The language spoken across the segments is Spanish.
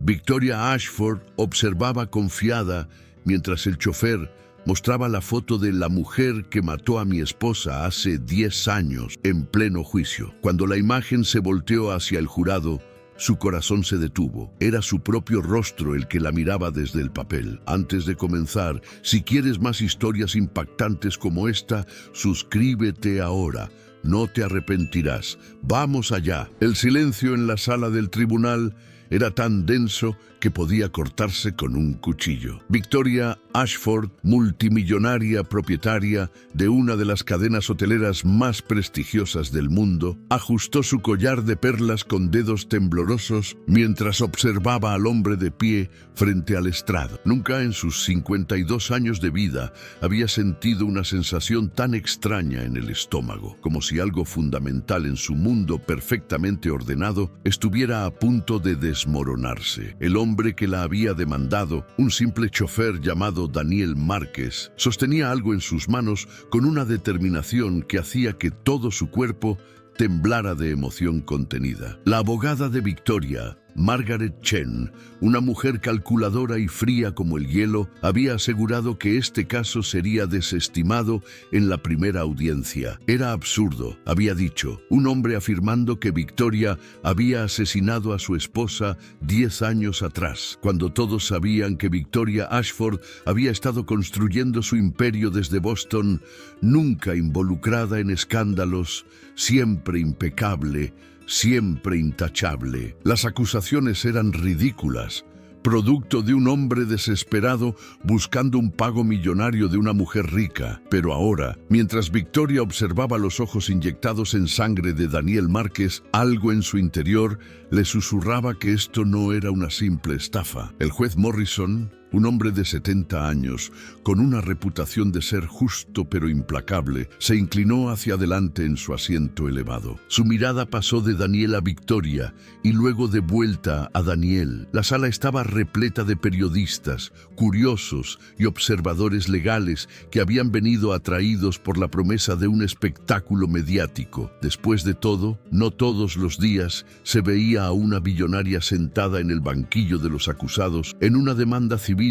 Victoria Ashford observaba confiada mientras el chofer mostraba la foto de la mujer que mató a mi esposa hace 10 años en pleno juicio. Cuando la imagen se volteó hacia el jurado, su corazón se detuvo. Era su propio rostro el que la miraba desde el papel. Antes de comenzar, si quieres más historias impactantes como esta, suscríbete ahora. No te arrepentirás. Vamos allá. El silencio en la sala del tribunal era tan denso que podía cortarse con un cuchillo. Victoria Ashford, multimillonaria propietaria de una de las cadenas hoteleras más prestigiosas del mundo, ajustó su collar de perlas con dedos temblorosos mientras observaba al hombre de pie frente al estrado. Nunca en sus 52 años de vida había sentido una sensación tan extraña en el estómago, como si algo fundamental en su mundo perfectamente ordenado estuviera a punto de desmoronarse. El hombre que la había demandado, un simple chofer llamado Daniel Márquez, sostenía algo en sus manos con una determinación que hacía que todo su cuerpo temblara de emoción contenida. La abogada de Victoria, Margaret Chen, una mujer calculadora y fría como el hielo, había asegurado que este caso sería desestimado en la primera audiencia. Era absurdo, había dicho, un hombre afirmando que Victoria había asesinado a su esposa 10 años atrás, cuando todos sabían que Victoria Ashford había estado construyendo su imperio desde Boston, nunca involucrada en escándalos, siempre impecable, siempre intachable. Las acusaciones eran ridículas, producto de un hombre desesperado buscando un pago millonario de una mujer rica. Pero ahora, mientras Victoria observaba los ojos inyectados en sangre de Daniel Márquez, algo en su interior le susurraba que esto no era una simple estafa. El juez Morrison, un hombre de 70 años, con una reputación de ser justo pero implacable, se inclinó hacia adelante en su asiento elevado. Su mirada pasó de Daniel a Victoria y luego de vuelta a Daniel. La sala estaba repleta de periodistas, curiosos y observadores legales que habían venido atraídos por la promesa de un espectáculo mediático. Después de todo, no todos los días se veía a una billonaria sentada en el banquillo de los acusados en una demanda civil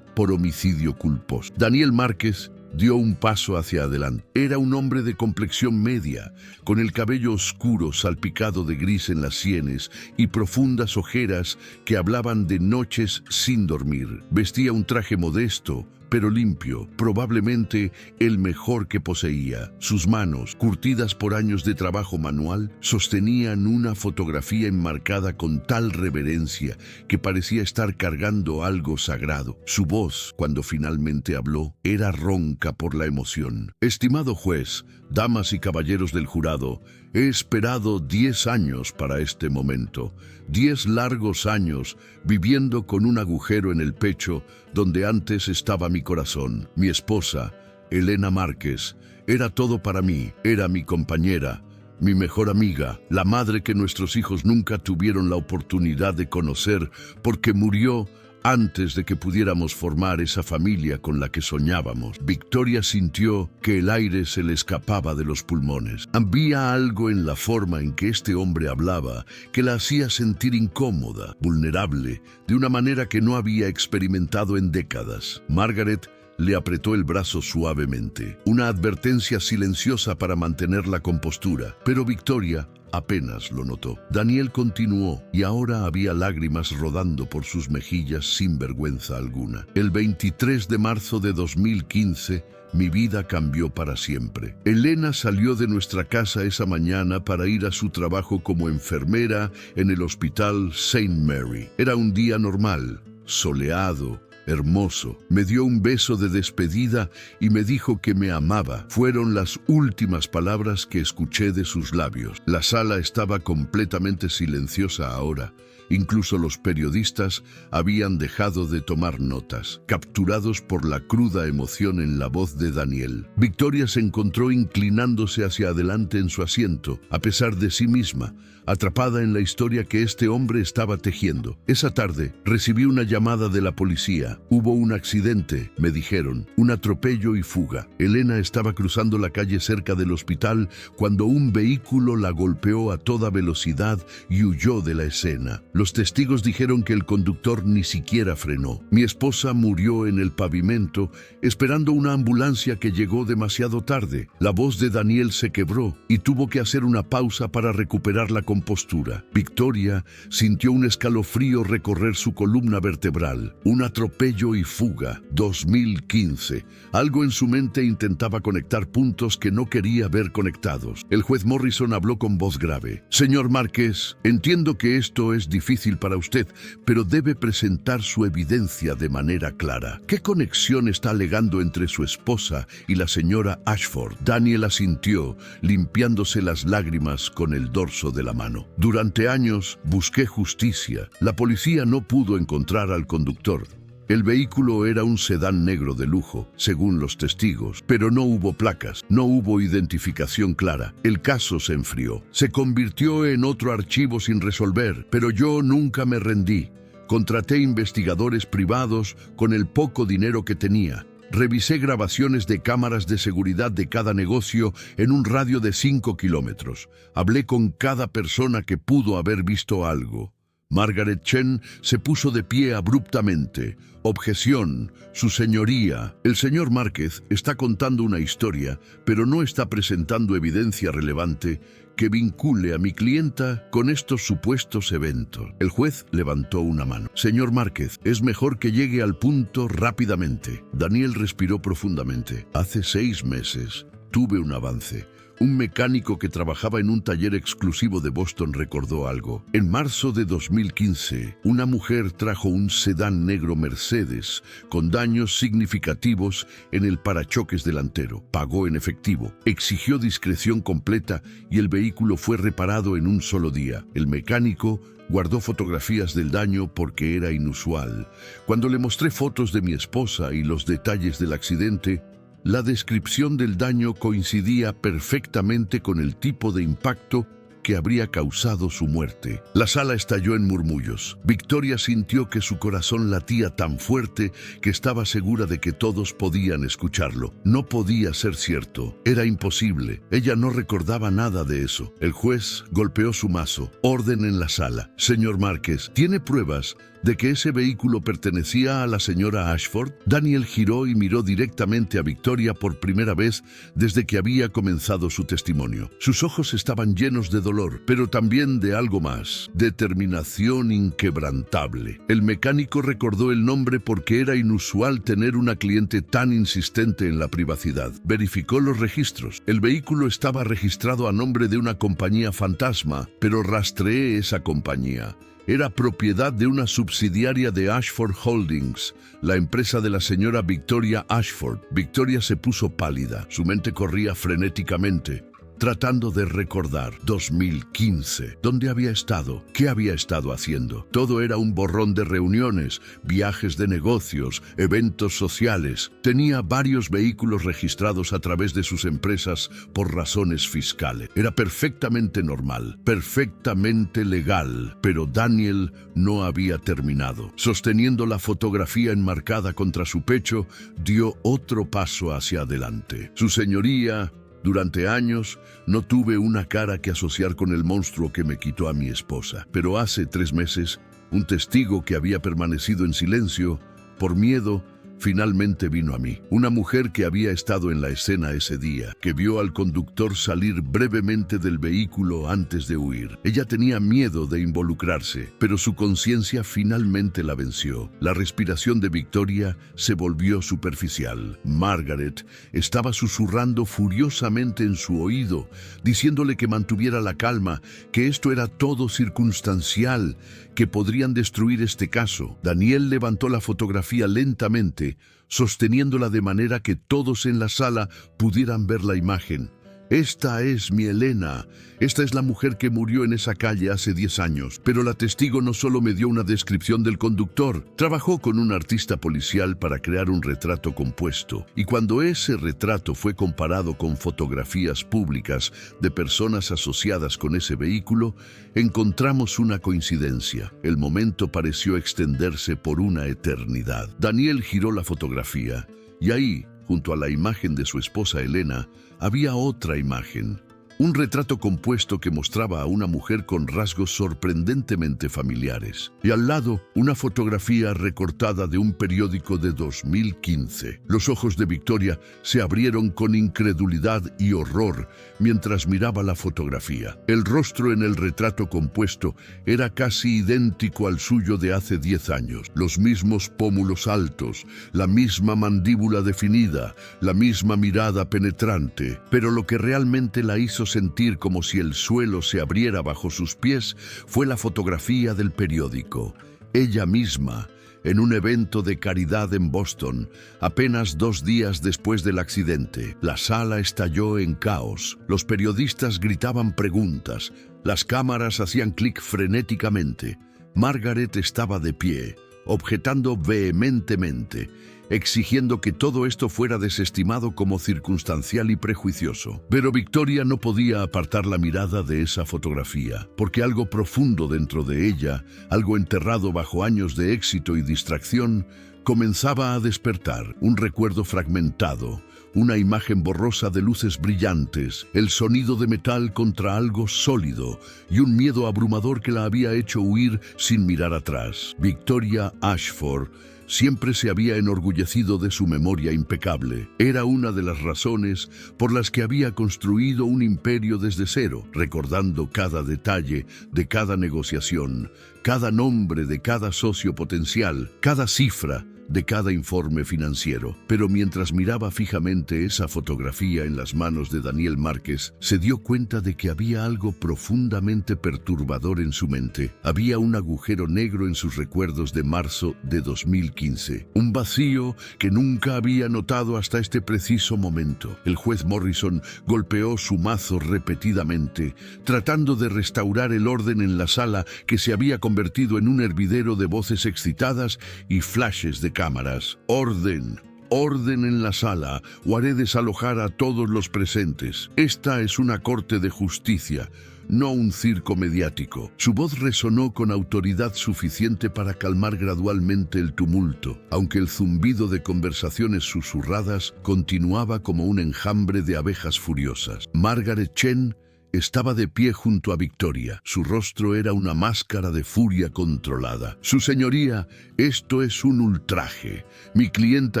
por homicidio culposo. Daniel Márquez dio un paso hacia adelante. Era un hombre de complexión media, con el cabello oscuro salpicado de gris en las sienes y profundas ojeras que hablaban de noches sin dormir. Vestía un traje modesto, pero limpio, probablemente el mejor que poseía. Sus manos, curtidas por años de trabajo manual, sostenían una fotografía enmarcada con tal reverencia que parecía estar cargando algo sagrado. Su voz, cuando finalmente habló, era ronca por la emoción. Estimado juez, damas y caballeros del jurado, he esperado 10 años para este momento, 10 largos años viviendo con un agujero en el pecho donde antes estaba mi corazón. Mi esposa, Elena Márquez, era todo para mí, era mi compañera, mi mejor amiga, la madre que nuestros hijos nunca tuvieron la oportunidad de conocer porque murió antes de que pudiéramos formar esa familia con la que soñábamos. Victoria sintió que el aire se le escapaba de los pulmones. Había algo en la forma en que este hombre hablaba que la hacía sentir incómoda, vulnerable, de una manera que no había experimentado en décadas. Margaret le apretó el brazo suavemente, una advertencia silenciosa para mantener la compostura, pero Victoria apenas lo notó. Daniel continuó, y ahora había lágrimas rodando por sus mejillas sin vergüenza alguna. El 23 de marzo de 2015, mi vida cambió para siempre. Elena salió de nuestra casa esa mañana para ir a su trabajo como enfermera en el hospital St. Mary. Era un día normal, soleado, hermoso. Me dio un beso de despedida y me dijo que me amaba. Fueron las últimas palabras que escuché de sus labios. La sala estaba completamente silenciosa ahora. Incluso los periodistas habían dejado de tomar notas, capturados por la cruda emoción en la voz de Daniel. Victoria se encontró inclinándose hacia adelante en su asiento, a pesar de sí misma, atrapada en la historia que este hombre estaba tejiendo. Esa tarde recibí una llamada de la policía. Hubo un accidente, me dijeron, un atropello y fuga. Elena estaba cruzando la calle cerca del hospital cuando un vehículo la golpeó a toda velocidad y huyó de la escena. Los testigos dijeron que el conductor ni siquiera frenó. Mi esposa murió en el pavimento esperando una ambulancia que llegó demasiado tarde. La voz de Daniel se quebró y tuvo que hacer una pausa para recuperar la compostura. Victoria sintió un escalofrío recorrer su columna vertebral. Un atropello y fuga. 2015. Algo en su mente intentaba conectar puntos que no quería ver conectados. El juez Morrison habló con voz grave. Señor Márquez, entiendo que esto es difícil para usted, pero debe presentar su evidencia de manera clara. ¿Qué conexión está alegando entre su esposa y la señora Ashford? Daniel asintió, limpiándose las lágrimas con el dorso de la mano. Durante años busqué justicia. La policía no pudo encontrar al conductor. El vehículo era un sedán negro de lujo, según los testigos, pero no hubo placas, no hubo identificación clara. El caso se enfrió. Se convirtió en otro archivo sin resolver, pero yo nunca me rendí. Contraté investigadores privados con el poco dinero que tenía. Revisé grabaciones de cámaras de seguridad de cada negocio en un radio de 5 kilómetros. Hablé con cada persona que pudo haber visto algo. Margaret Chen se puso de pie abruptamente. Objeción, su señoría. El señor Márquez está contando una historia, pero no está presentando evidencia relevante que vincule a mi clienta con estos supuestos eventos. El juez levantó una mano. Señor Márquez, es mejor que llegue al punto rápidamente. Daniel respiró profundamente. Hace 6 meses tuve un avance. Un mecánico que trabajaba en un taller exclusivo de Boston recordó algo. En marzo de 2015, una mujer trajo un sedán negro Mercedes con daños significativos en el parachoques delantero. Pagó en efectivo, exigió discreción completa y el vehículo fue reparado en un solo día. El mecánico guardó fotografías del daño porque era inusual. Cuando le mostré fotos de mi esposa y los detalles del accidente, la descripción del daño coincidía perfectamente con el tipo de impacto que habría causado su muerte. La sala estalló en murmullos. Victoria sintió que su corazón latía tan fuerte que estaba segura de que todos podían escucharlo. No podía ser cierto. Era imposible. Ella no recordaba nada de eso. El juez golpeó su mazo. Orden en la sala. Señor Márquez, ¿tiene pruebas de que ese vehículo pertenecía a la señora Ashford? Daniel giró y miró directamente a Victoria por primera vez desde que había comenzado su testimonio. Sus ojos estaban llenos de dolor, pero también de algo más: determinación inquebrantable. El mecánico recordó el nombre porque era inusual tener una cliente tan insistente en la privacidad. Verificó los registros. El vehículo estaba registrado a nombre de una compañía fantasma, pero rastreé esa compañía. Era propiedad de una subsidiaria de Ashford Holdings, la empresa de la señora Victoria Ashford. Victoria se puso pálida. Su mente corría frenéticamente, tratando de recordar. 2015. ¿Dónde había estado? ¿Qué había estado haciendo? Todo era un borrón de reuniones, viajes de negocios, eventos sociales. Tenía varios vehículos registrados a través de sus empresas por razones fiscales. Era perfectamente normal, perfectamente legal, pero Daniel no había terminado. Sosteniendo la fotografía enmarcada contra su pecho, dio otro paso hacia adelante. Su señoría, durante años no tuve una cara que asociar con el monstruo que me quitó a mi esposa. Pero hace 3 meses, un testigo que había permanecido en silencio por miedo finalmente vino a mí. Una mujer que había estado en la escena ese día, que vio al conductor salir brevemente del vehículo antes de huir. Ella tenía miedo de involucrarse, pero su conciencia finalmente la venció. La respiración de Victoria se volvió superficial. Margaret estaba susurrando furiosamente en su oído, diciéndole que mantuviera la calma, que esto era todo circunstancial, que podrían destruir este caso. Daniel levantó la fotografía lentamente, sosteniéndola de manera que todos en la sala pudieran ver la imagen. Esta es mi Elena. Esta es la mujer que murió en esa calle hace 10 años. Pero la testigo no solo me dio una descripción del conductor, trabajó con un artista policial para crear un retrato compuesto. Y cuando ese retrato fue comparado con fotografías públicas de personas asociadas con ese vehículo, encontramos una coincidencia. El momento pareció extenderse por una eternidad. Daniel giró la fotografía y ahí, junto a la imagen de su esposa Elena, había otra imagen. un retrato compuesto que mostraba a una mujer con rasgos sorprendentemente familiares. Y al lado, una fotografía recortada de un periódico de 2015. Los ojos de Victoria se abrieron con incredulidad y horror mientras miraba la fotografía. El rostro en el retrato compuesto era casi idéntico al suyo de hace 10 años. Los mismos pómulos altos, la misma mandíbula definida, la misma mirada penetrante. Pero lo que realmente la hizo sentir como si el suelo se abriera bajo sus pies fue la fotografía del periódico. Ella misma, en un evento de caridad en Boston, apenas 2 días después del accidente. La sala estalló en caos. Los periodistas gritaban preguntas. Las cámaras hacían clic frenéticamente. Margaret estaba de pie, objetando vehementemente, exigiendo que todo esto fuera desestimado como circunstancial y prejuicioso. Pero Victoria no podía apartar la mirada de esa fotografía, porque algo profundo dentro de ella, algo enterrado bajo años de éxito y distracción, comenzaba a despertar. Un recuerdo fragmentado, una imagen borrosa de luces brillantes, el sonido de metal contra algo sólido y un miedo abrumador que la había hecho huir sin mirar atrás. Victoria Ashford siempre se había enorgullecido de su memoria impecable. Era una de las razones por las que había construido un imperio desde cero, recordando cada detalle de cada negociación, cada nombre de cada socio potencial, cada cifra de cada informe financiero. Pero mientras miraba fijamente esa fotografía en las manos de Daniel Márquez, se dio cuenta de que había algo profundamente perturbador en su mente. Había un agujero negro en sus recuerdos de marzo de 2015. Un vacío que nunca había notado hasta este preciso momento. El juez Morrison golpeó su mazo repetidamente, tratando de restaurar el orden en la sala que se había convertido en un hervidero de voces excitadas y flashes de cámaras. Orden, orden en la sala, o haré desalojar a todos los presentes. Esta es una corte de justicia, no un circo mediático. Su voz resonó con autoridad suficiente para calmar gradualmente el tumulto, aunque el zumbido de conversaciones susurradas continuaba como un enjambre de abejas furiosas. Margaret Chen estaba de pie junto a Victoria. Su rostro era una máscara de furia controlada. Su señoría, esto es un ultraje. Mi clienta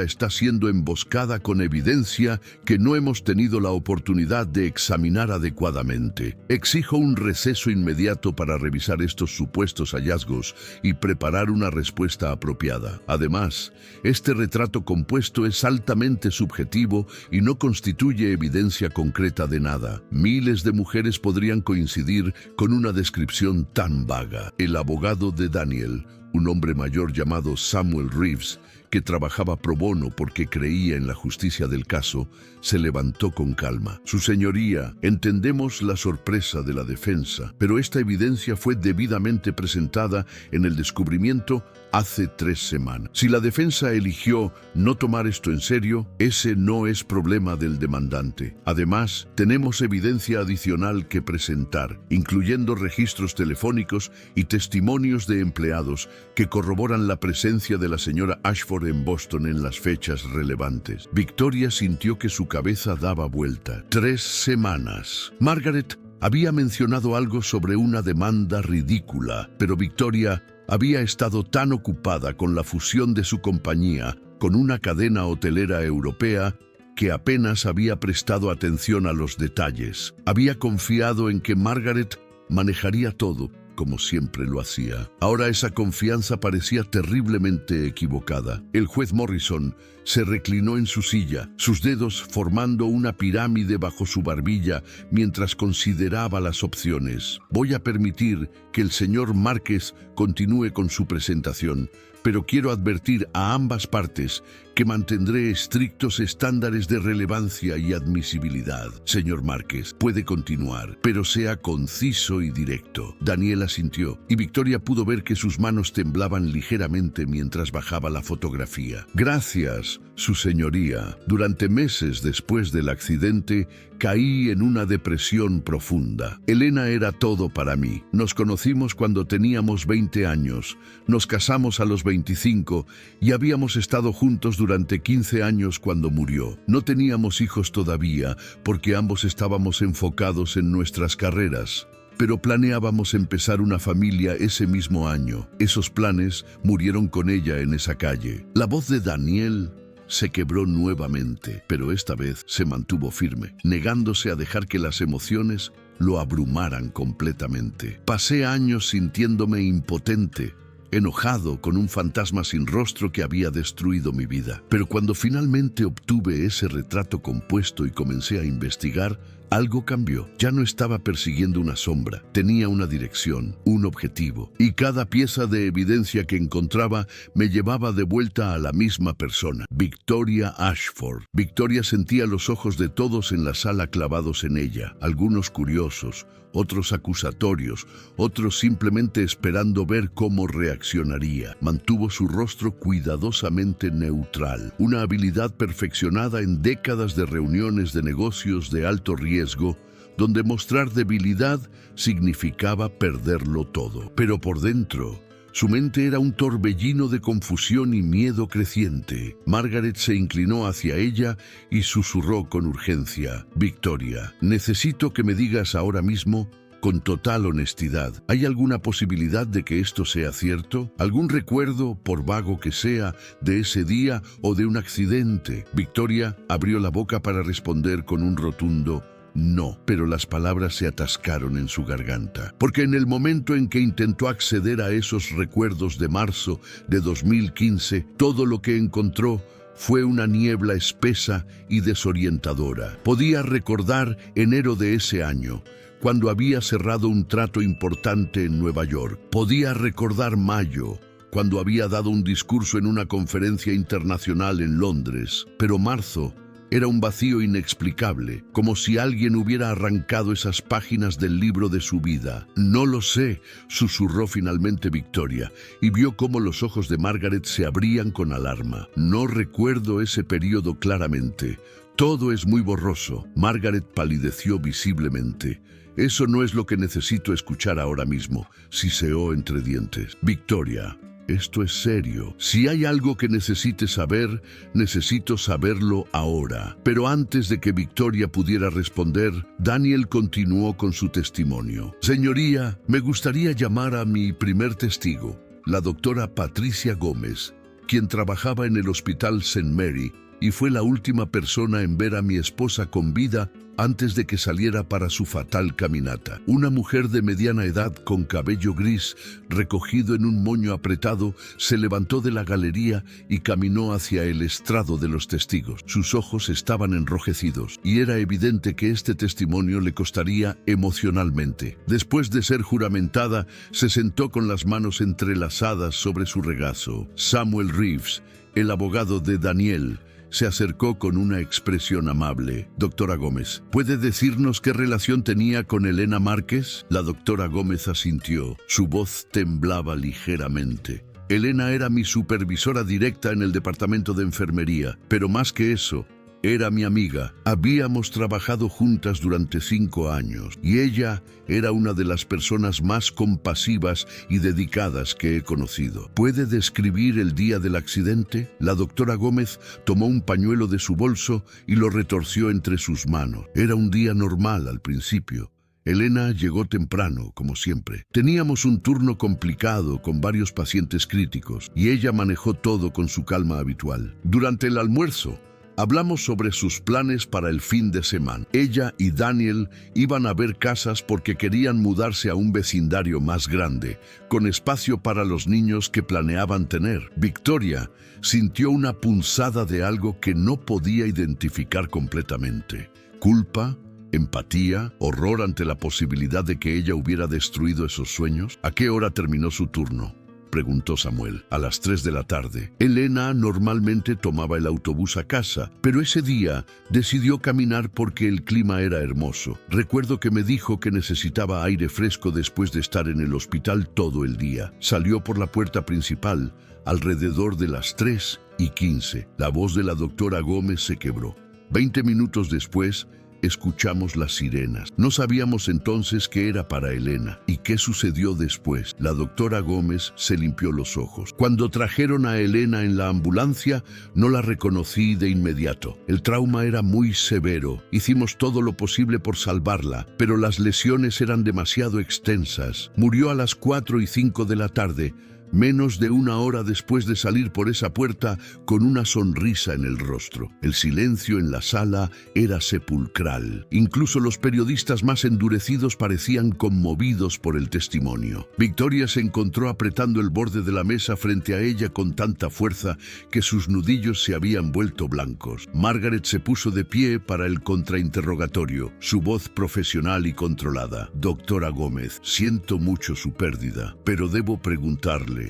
está siendo emboscada con evidencia que no hemos tenido la oportunidad de examinar adecuadamente. Exijo un receso inmediato para revisar estos supuestos hallazgos y preparar una respuesta apropiada. Además, este retrato compuesto es altamente subjetivo y no constituye evidencia concreta de nada. Miles de mujeres podrían coincidir con una descripción tan vaga. El abogado de Daniel, un hombre mayor llamado Samuel Reeves, que trabajaba pro bono porque creía en la justicia del caso, se levantó con calma. Su señoría, entendemos la sorpresa de la defensa, pero esta evidencia fue debidamente presentada en el descubrimiento hace 3 semanas. Si la defensa eligió no tomar esto en serio, ese no es problema del demandante. Además, tenemos evidencia adicional que presentar, incluyendo registros telefónicos y testimonios de empleados que corroboran la presencia de la señora Ashford en Boston en las fechas relevantes. Victoria sintió que su cabeza daba vuelta. 3 semanas. Margaret había mencionado algo sobre una demanda ridícula, pero Victoria había estado tan ocupada con la fusión de su compañía con una cadena hotelera europea que apenas había prestado atención a los detalles. Había confiado en que Margaret manejaría todo, como siempre lo hacía. Ahora esa confianza parecía terriblemente equivocada. El juez Morrison se reclinó en su silla, sus dedos formando una pirámide bajo su barbilla mientras consideraba las opciones. Voy a permitir que el señor Márquez continúe con su presentación, pero quiero advertir a ambas partes que mantendré estrictos estándares de relevancia y admisibilidad. Señor Márquez, puede continuar, pero sea conciso y directo. Daniel asintió, y Victoria pudo ver que sus manos temblaban ligeramente mientras bajaba la fotografía. Gracias, su señoría. Durante meses después del accidente, caí en una depresión profunda. Elena era todo para mí. Nos conocimos cuando teníamos 20 años, nos casamos a los 25 y habíamos estado juntos durante 15 años cuando murió. No teníamos hijos todavía porque ambos estábamos enfocados en nuestras carreras, pero planeábamos empezar una familia ese mismo año. Esos planes murieron con ella en esa calle. La voz de Daniel se quebró nuevamente, pero esta vez se mantuvo firme, negándose a dejar que las emociones lo abrumaran completamente. Pasé años sintiéndome impotente, enojado con un fantasma sin rostro que había destruido mi vida. Pero cuando finalmente obtuve ese retrato compuesto y comencé a investigar, algo cambió. Ya no estaba persiguiendo una sombra, tenía una dirección, un objetivo, y cada pieza de evidencia que encontraba me llevaba de vuelta a la misma persona, Victoria Ashford. Victoria sentía los ojos de todos en la sala clavados en ella, algunos curiosos, otros acusatorios, otros simplemente esperando ver cómo reaccionaría. Mantuvo su rostro cuidadosamente neutral, una habilidad perfeccionada en décadas de reuniones de negocios de alto riesgo, donde mostrar debilidad significaba perderlo todo. Pero por dentro, su mente era un torbellino de confusión y miedo creciente. Margaret se inclinó hacia ella y susurró con urgencia: Victoria, necesito que me digas ahora mismo, con total honestidad, ¿hay alguna posibilidad de que esto sea cierto? ¿Algún recuerdo, por vago que sea, de ese día o de un accidente? Victoria abrió la boca para responder con un rotundo no, pero las palabras se atascaron en su garganta, porque en el momento en que intentó acceder a esos recuerdos de marzo de 2015, todo lo que encontró fue una niebla espesa y desorientadora. Podía recordar enero de ese año, cuando había cerrado un trato importante en Nueva York. Podía recordar mayo, cuando había dado un discurso en una conferencia internacional en Londres. Pero marzo era un vacío inexplicable, como si alguien hubiera arrancado esas páginas del libro de su vida. No lo sé, susurró finalmente Victoria, y vio cómo los ojos de Margaret se abrían con alarma. No recuerdo ese periodo claramente. Todo es muy borroso. Margaret palideció visiblemente. Eso no es lo que necesito escuchar ahora mismo, siseó entre dientes. Victoria, esto es serio. Si hay algo que necesite saber, necesito saberlo ahora. Pero antes de que Victoria pudiera responder, Daniel continuó con su testimonio. Señoría, me gustaría llamar a mi primer testigo, la doctora Patricia Gómez, quien trabajaba en el Hospital St. Mary y fue la última persona en ver a mi esposa con vida antes de que saliera para su fatal caminata. Una mujer de mediana edad con cabello gris recogido en un moño apretado se levantó de la galería y caminó hacia el estrado de los testigos. Sus ojos estaban enrojecidos y era evidente que este testimonio le costaría emocionalmente. Después de ser juramentada, se sentó con las manos entrelazadas sobre su regazo. Samuel Reeves, el abogado de Daniel, se acercó con una expresión amable. Doctora Gómez, ¿puede decirnos qué relación tenía con Elena Márquez? La doctora Gómez asintió. Su voz temblaba ligeramente. Elena era mi supervisora directa en el departamento de enfermería, pero más que eso, era mi amiga. Habíamos trabajado juntas durante 5 años y ella era una de las personas más compasivas y dedicadas que he conocido. ¿Puede describir el día del accidente? La doctora Gómez tomó un pañuelo de su bolso y lo retorció entre sus manos. Era un día normal al principio. Elena llegó temprano, como siempre. Teníamos un turno complicado con varios pacientes críticos y ella manejó todo con su calma habitual. Durante el almuerzo, hablamos sobre sus planes para el fin de semana. Ella y Daniel iban a ver casas porque querían mudarse a un vecindario más grande, con espacio para los niños que planeaban tener. Victoria sintió una punzada de algo que no podía identificar completamente. Culpa, empatía, horror ante la posibilidad de que ella hubiera destruido esos sueños. ¿A qué hora terminó su turno?, preguntó Samuel. A las 3 de la tarde. Elena normalmente tomaba el autobús a casa, pero ese día decidió caminar porque el clima era hermoso. Recuerdo que me dijo que necesitaba aire fresco después de estar en el hospital todo el día. Salió por la puerta principal alrededor de las 3:15. La voz de la doctora Gómez se quebró. 20 minutos después, escuchamos las sirenas. No sabíamos entonces que era para Elena. ¿Y qué sucedió después? La doctora Gómez se limpió los ojos. Cuando trajeron a Elena en la ambulancia, no la reconocí de inmediato. El trauma era muy severo. Hicimos todo lo posible por salvarla, pero las lesiones eran demasiado extensas. Murió a las 4:05 de la tarde, menos de una hora después de salir por esa puerta con una sonrisa en el rostro. El silencio en la sala era sepulcral. Incluso los periodistas más endurecidos parecían conmovidos por el testimonio. Victoria se encontró apretando el borde de la mesa frente a ella con tanta fuerza que sus nudillos se habían vuelto blancos. Margaret se puso de pie para el contrainterrogatorio, su voz profesional y controlada. Doctora Gómez, siento mucho su pérdida, pero debo preguntarle,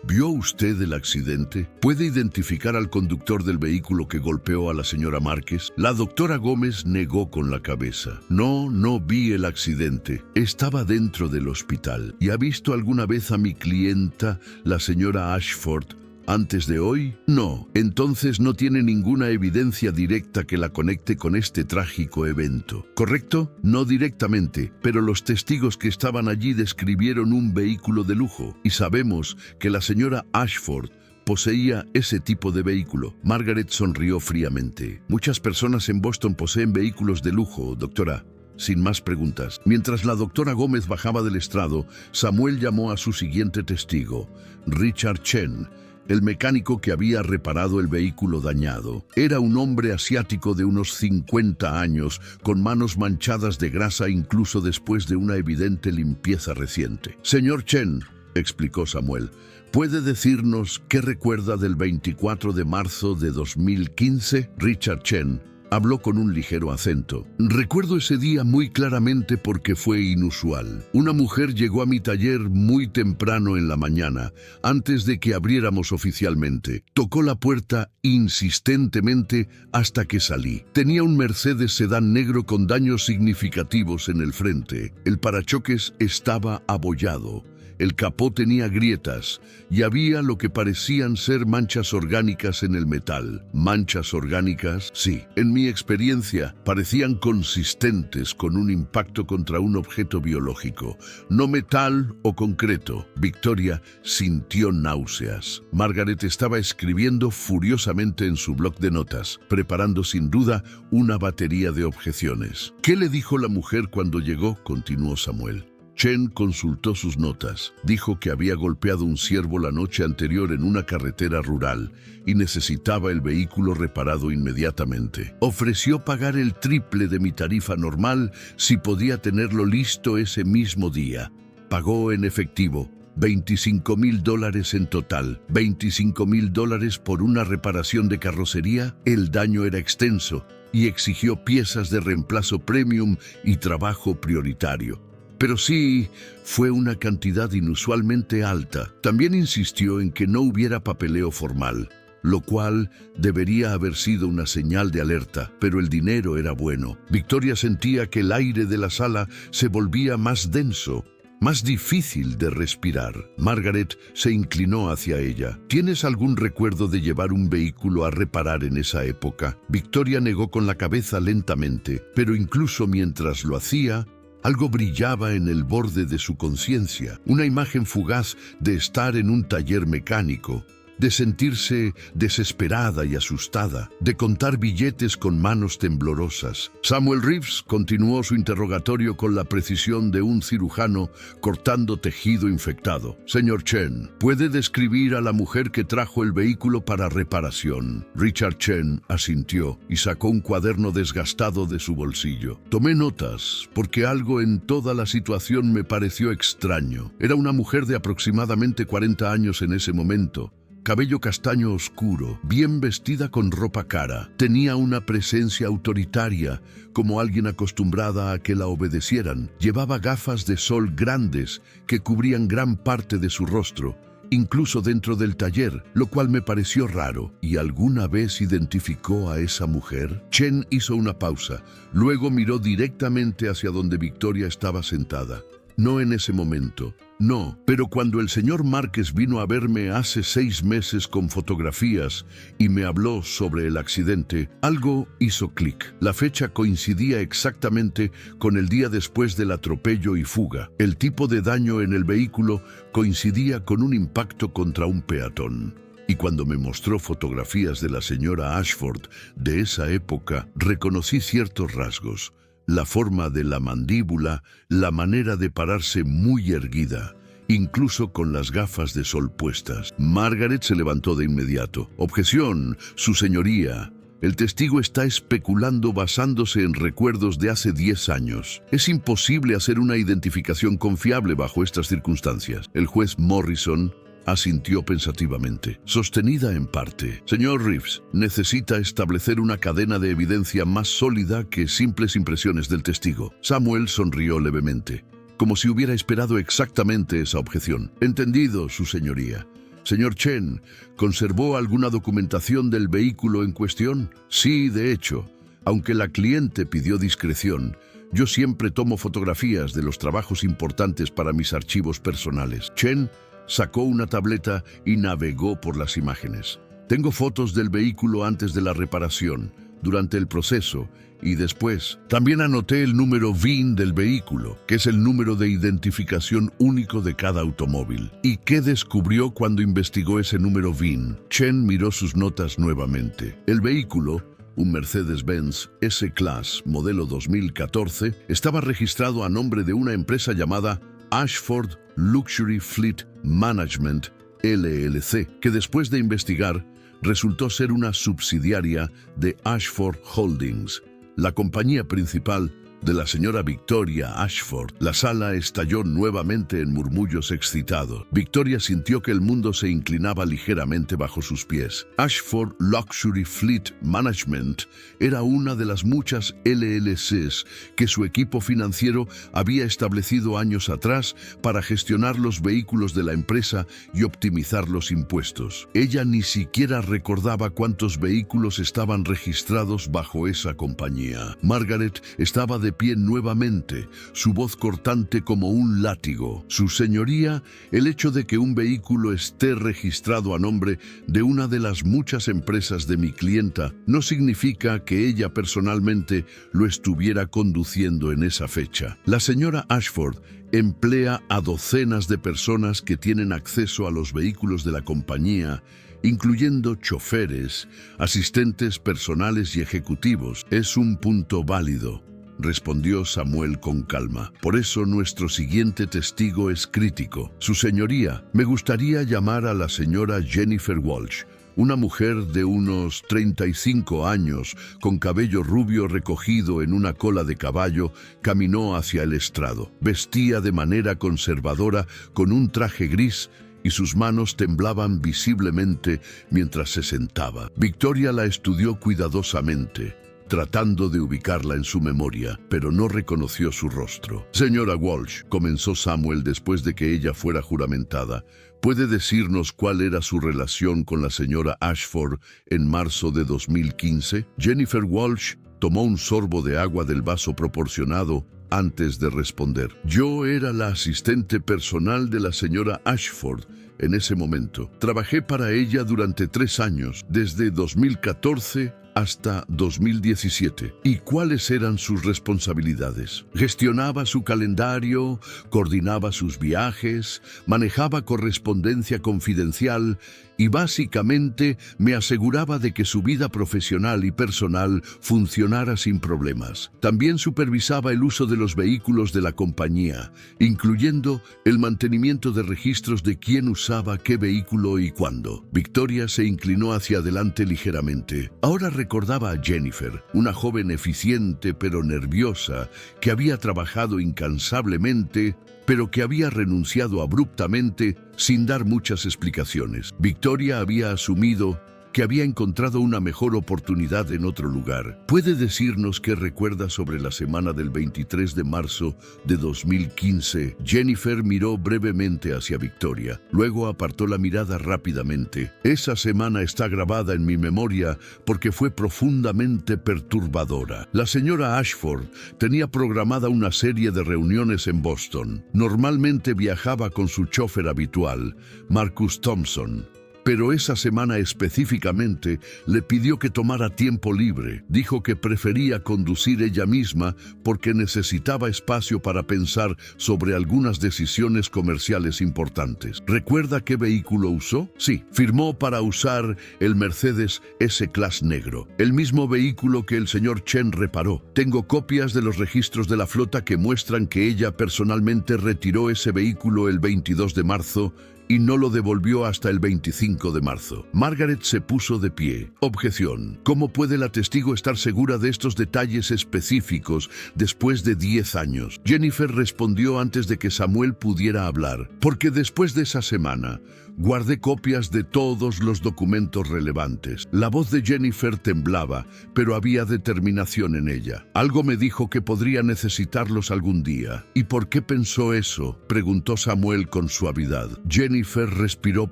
¿vio usted el accidente? ¿Puede identificar al conductor del vehículo que golpeó a la señora Márquez? La doctora Gómez negó con la cabeza. No vi el accidente. Estaba dentro del hospital. ¿Y ha visto alguna vez a mi clienta, la señora Ashford, antes de hoy? No. Entonces no tiene ninguna evidencia directa que la conecte con este trágico evento. ¿Correcto? No directamente, pero los testigos que estaban allí describieron un vehículo de lujo y sabemos que la señora Ashford poseía ese tipo de vehículo. Margaret sonrió fríamente. Muchas personas en Boston poseen vehículos de lujo, doctora. Sin más preguntas. Mientras la doctora Gómez bajaba del estrado, Samuel llamó a su siguiente testigo, Richard Chen, el mecánico que había reparado el vehículo dañado. Era un hombre asiático de unos 50 años, con manos manchadas de grasa incluso después de una evidente limpieza reciente. Señor Chen, explicó Samuel, ¿puede decirnos qué recuerda del 24 de marzo de 2015? Richard Chen habló con un ligero acento. Recuerdo ese día muy claramente porque fue inusual. Una mujer llegó a mi taller muy temprano en la mañana, antes de que abriéramos oficialmente. Tocó la puerta insistentemente hasta que salí. Tenía un Mercedes sedán negro con daños significativos en el frente. El parachoques estaba abollado. El capó tenía grietas y había lo que parecían ser manchas orgánicas en el metal. ¿Manchas orgánicas? Sí. En mi experiencia, parecían consistentes con un impacto contra un objeto biológico, no metal o concreto. Victoria sintió náuseas. Margaret estaba escribiendo furiosamente en su bloc de notas, preparando sin duda una batería de objeciones. ¿Qué le dijo la mujer cuando llegó?, continuó Samuel. Chen consultó sus notas. Dijo que había golpeado un ciervo la noche anterior en una carretera rural y necesitaba el vehículo reparado inmediatamente. Ofreció pagar el triple de mi tarifa normal si podía tenerlo listo ese mismo día. Pagó en efectivo. $25,000 en total, $25,000 por una reparación de carrocería. El daño era extenso y exigió piezas de reemplazo premium y trabajo prioritario. Pero sí, fue una cantidad inusualmente alta. También insistió en que no hubiera papeleo formal, lo cual debería haber sido una señal de alerta, pero el dinero era bueno. Victoria sentía que el aire de la sala se volvía más denso, más difícil de respirar. Margaret se inclinó hacia ella. ¿Tienes algún recuerdo de llevar un vehículo a reparar en esa época? Victoria negó con la cabeza lentamente, pero incluso mientras lo hacía, algo brillaba en el borde de su conciencia, una imagen fugaz de estar en un taller mecánico, de sentirse desesperada y asustada, de contar billetes con manos temblorosas. Samuel Reeves continuó su interrogatorio con la precisión de un cirujano cortando tejido infectado. Señor Chen, ¿puede describir a la mujer que trajo el vehículo para reparación? Richard Chen asintió y sacó un cuaderno desgastado de su bolsillo. Tomé notas, porque algo en toda la situación me pareció extraño. Era una mujer de aproximadamente 40 años en ese momento. Cabello castaño oscuro, bien vestida con ropa cara. Tenía una presencia autoritaria, como alguien acostumbrada a que la obedecieran. Llevaba gafas de sol grandes que cubrían gran parte de su rostro, incluso dentro del taller, lo cual me pareció raro. ¿Y alguna vez identificó a esa mujer? Chen hizo una pausa, luego miró directamente hacia donde Victoria estaba sentada. No en ese momento. No, pero cuando el señor Márquez vino a verme hace 6 meses con fotografías y me habló sobre el accidente, algo hizo clic. La fecha coincidía exactamente con el día después del atropello y fuga. El tipo de daño en el vehículo coincidía con un impacto contra un peatón. Y cuando me mostró fotografías de la señora Ashford de esa época, reconocí ciertos rasgos. La forma de la mandíbula, la manera de pararse muy erguida, incluso con las gafas de sol puestas. Margaret se levantó de inmediato. «Objeción, su señoría. El testigo está especulando basándose en recuerdos de hace 10 años. Es imposible hacer una identificación confiable bajo estas circunstancias». El juez Morrison asintió pensativamente, sostenida en parte. «Señor Reeves, necesita establecer una cadena de evidencia más sólida que simples impresiones del testigo». Samuel sonrió levemente, como si hubiera esperado exactamente esa objeción. «Entendido, su señoría». «Señor Chen, ¿conservó alguna documentación del vehículo en cuestión?» «Sí, de hecho. Aunque la cliente pidió discreción, yo siempre tomo fotografías de los trabajos importantes para mis archivos personales». Chen sacó una tableta y navegó por las imágenes. «Tengo fotos del vehículo antes de la reparación, durante el proceso y después. También anoté el número VIN del vehículo, que es el número de identificación único de cada automóvil». «¿Y qué descubrió cuando investigó ese número VIN?» Chen miró sus notas nuevamente. El vehículo, un Mercedes-Benz S-Class modelo 2014, estaba registrado a nombre de una empresa llamada Ashford Luxury Fleet Management LLC, que después de investigar resultó ser una subsidiaria de Ashford Holdings, la compañía principal de la señora Victoria Ashford. La sala estalló nuevamente en murmullos excitados. Victoria sintió que el mundo se inclinaba ligeramente bajo sus pies. Ashford Luxury Fleet Management era una de las muchas LLCs que su equipo financiero había establecido años atrás para gestionar los vehículos de la empresa y optimizar los impuestos. Ella ni siquiera recordaba cuántos vehículos estaban registrados bajo esa compañía. Margaret estaba de pie nuevamente, su voz cortante como un látigo. «Su señoría, el hecho de que un vehículo esté registrado a nombre de una de las muchas empresas de mi clienta no significa que ella personalmente lo estuviera conduciendo en esa fecha. La señora Ashford emplea a docenas de personas que tienen acceso a los vehículos de la compañía, incluyendo choferes, asistentes personales y ejecutivos. Es un punto válido», respondió Samuel con calma. «Por eso nuestro siguiente testigo es crítico. Su señoría, me gustaría llamar a la señora Jennifer Walsh, una mujer de unos 35 años, con cabello rubio recogido en una cola de caballo, caminó hacia el estrado. Vestía de manera conservadora con un traje gris y sus manos temblaban visiblemente mientras se sentaba. Victoria la estudió cuidadosamente, tratando de ubicarla en su memoria, pero no reconoció su rostro. «Señora Walsh», comenzó Samuel después de que ella fuera juramentada, «¿puede decirnos cuál era su relación con la señora Ashford en marzo de 2015? Jennifer Walsh tomó un sorbo de agua del vaso proporcionado antes de responder. «Yo era la asistente personal de la señora Ashford en ese momento. Trabajé para ella durante 3 años, desde 2014 hasta 2017. ¿Y cuáles eran sus responsabilidades? Gestionaba su calendario, coordinaba sus viajes, manejaba correspondencia confidencial y básicamente me aseguraba de que su vida profesional y personal funcionara sin problemas. También supervisaba el uso de los vehículos de la compañía, incluyendo el mantenimiento de registros de quién usaba qué vehículo y cuándo». Victoria se inclinó hacia adelante ligeramente. Ahora recordaba a Jennifer, una joven eficiente pero nerviosa, que había trabajado incansablemente, pero que había renunciado abruptamente sin dar muchas explicaciones. Victoria había asumido que había encontrado una mejor oportunidad en otro lugar. ¿Puede decirnos qué recuerda sobre la semana del 23 de marzo de 2015? Jennifer miró brevemente hacia Victoria. Luego apartó la mirada rápidamente. Esa semana está grabada en mi memoria porque fue profundamente perturbadora. La señora Ashford tenía programada una serie de reuniones en Boston. Normalmente viajaba con su chofer habitual, Marcus Thompson. Pero esa semana específicamente le pidió que tomara tiempo libre. Dijo que prefería conducir ella misma porque necesitaba espacio para pensar sobre algunas decisiones comerciales importantes. ¿Recuerda qué vehículo usó? Sí, firmó para usar el Mercedes S-Class negro, el mismo vehículo que el señor Chen reparó. Tengo copias de los registros de la flota que muestran que ella personalmente retiró ese vehículo el 22 de marzo y no lo devolvió hasta el 25 de marzo. Margaret se puso de pie. Objeción. ¿Cómo puede la testigo estar segura de estos detalles específicos después de 10 años? Jennifer respondió antes de que Samuel pudiera hablar. Porque después de esa semana, guardé copias de todos los documentos relevantes. La voz de Jennifer temblaba, pero había determinación en ella. Algo me dijo que podría necesitarlos algún día. ¿Y por qué pensó eso?, preguntó Samuel con suavidad. Jennifer respiró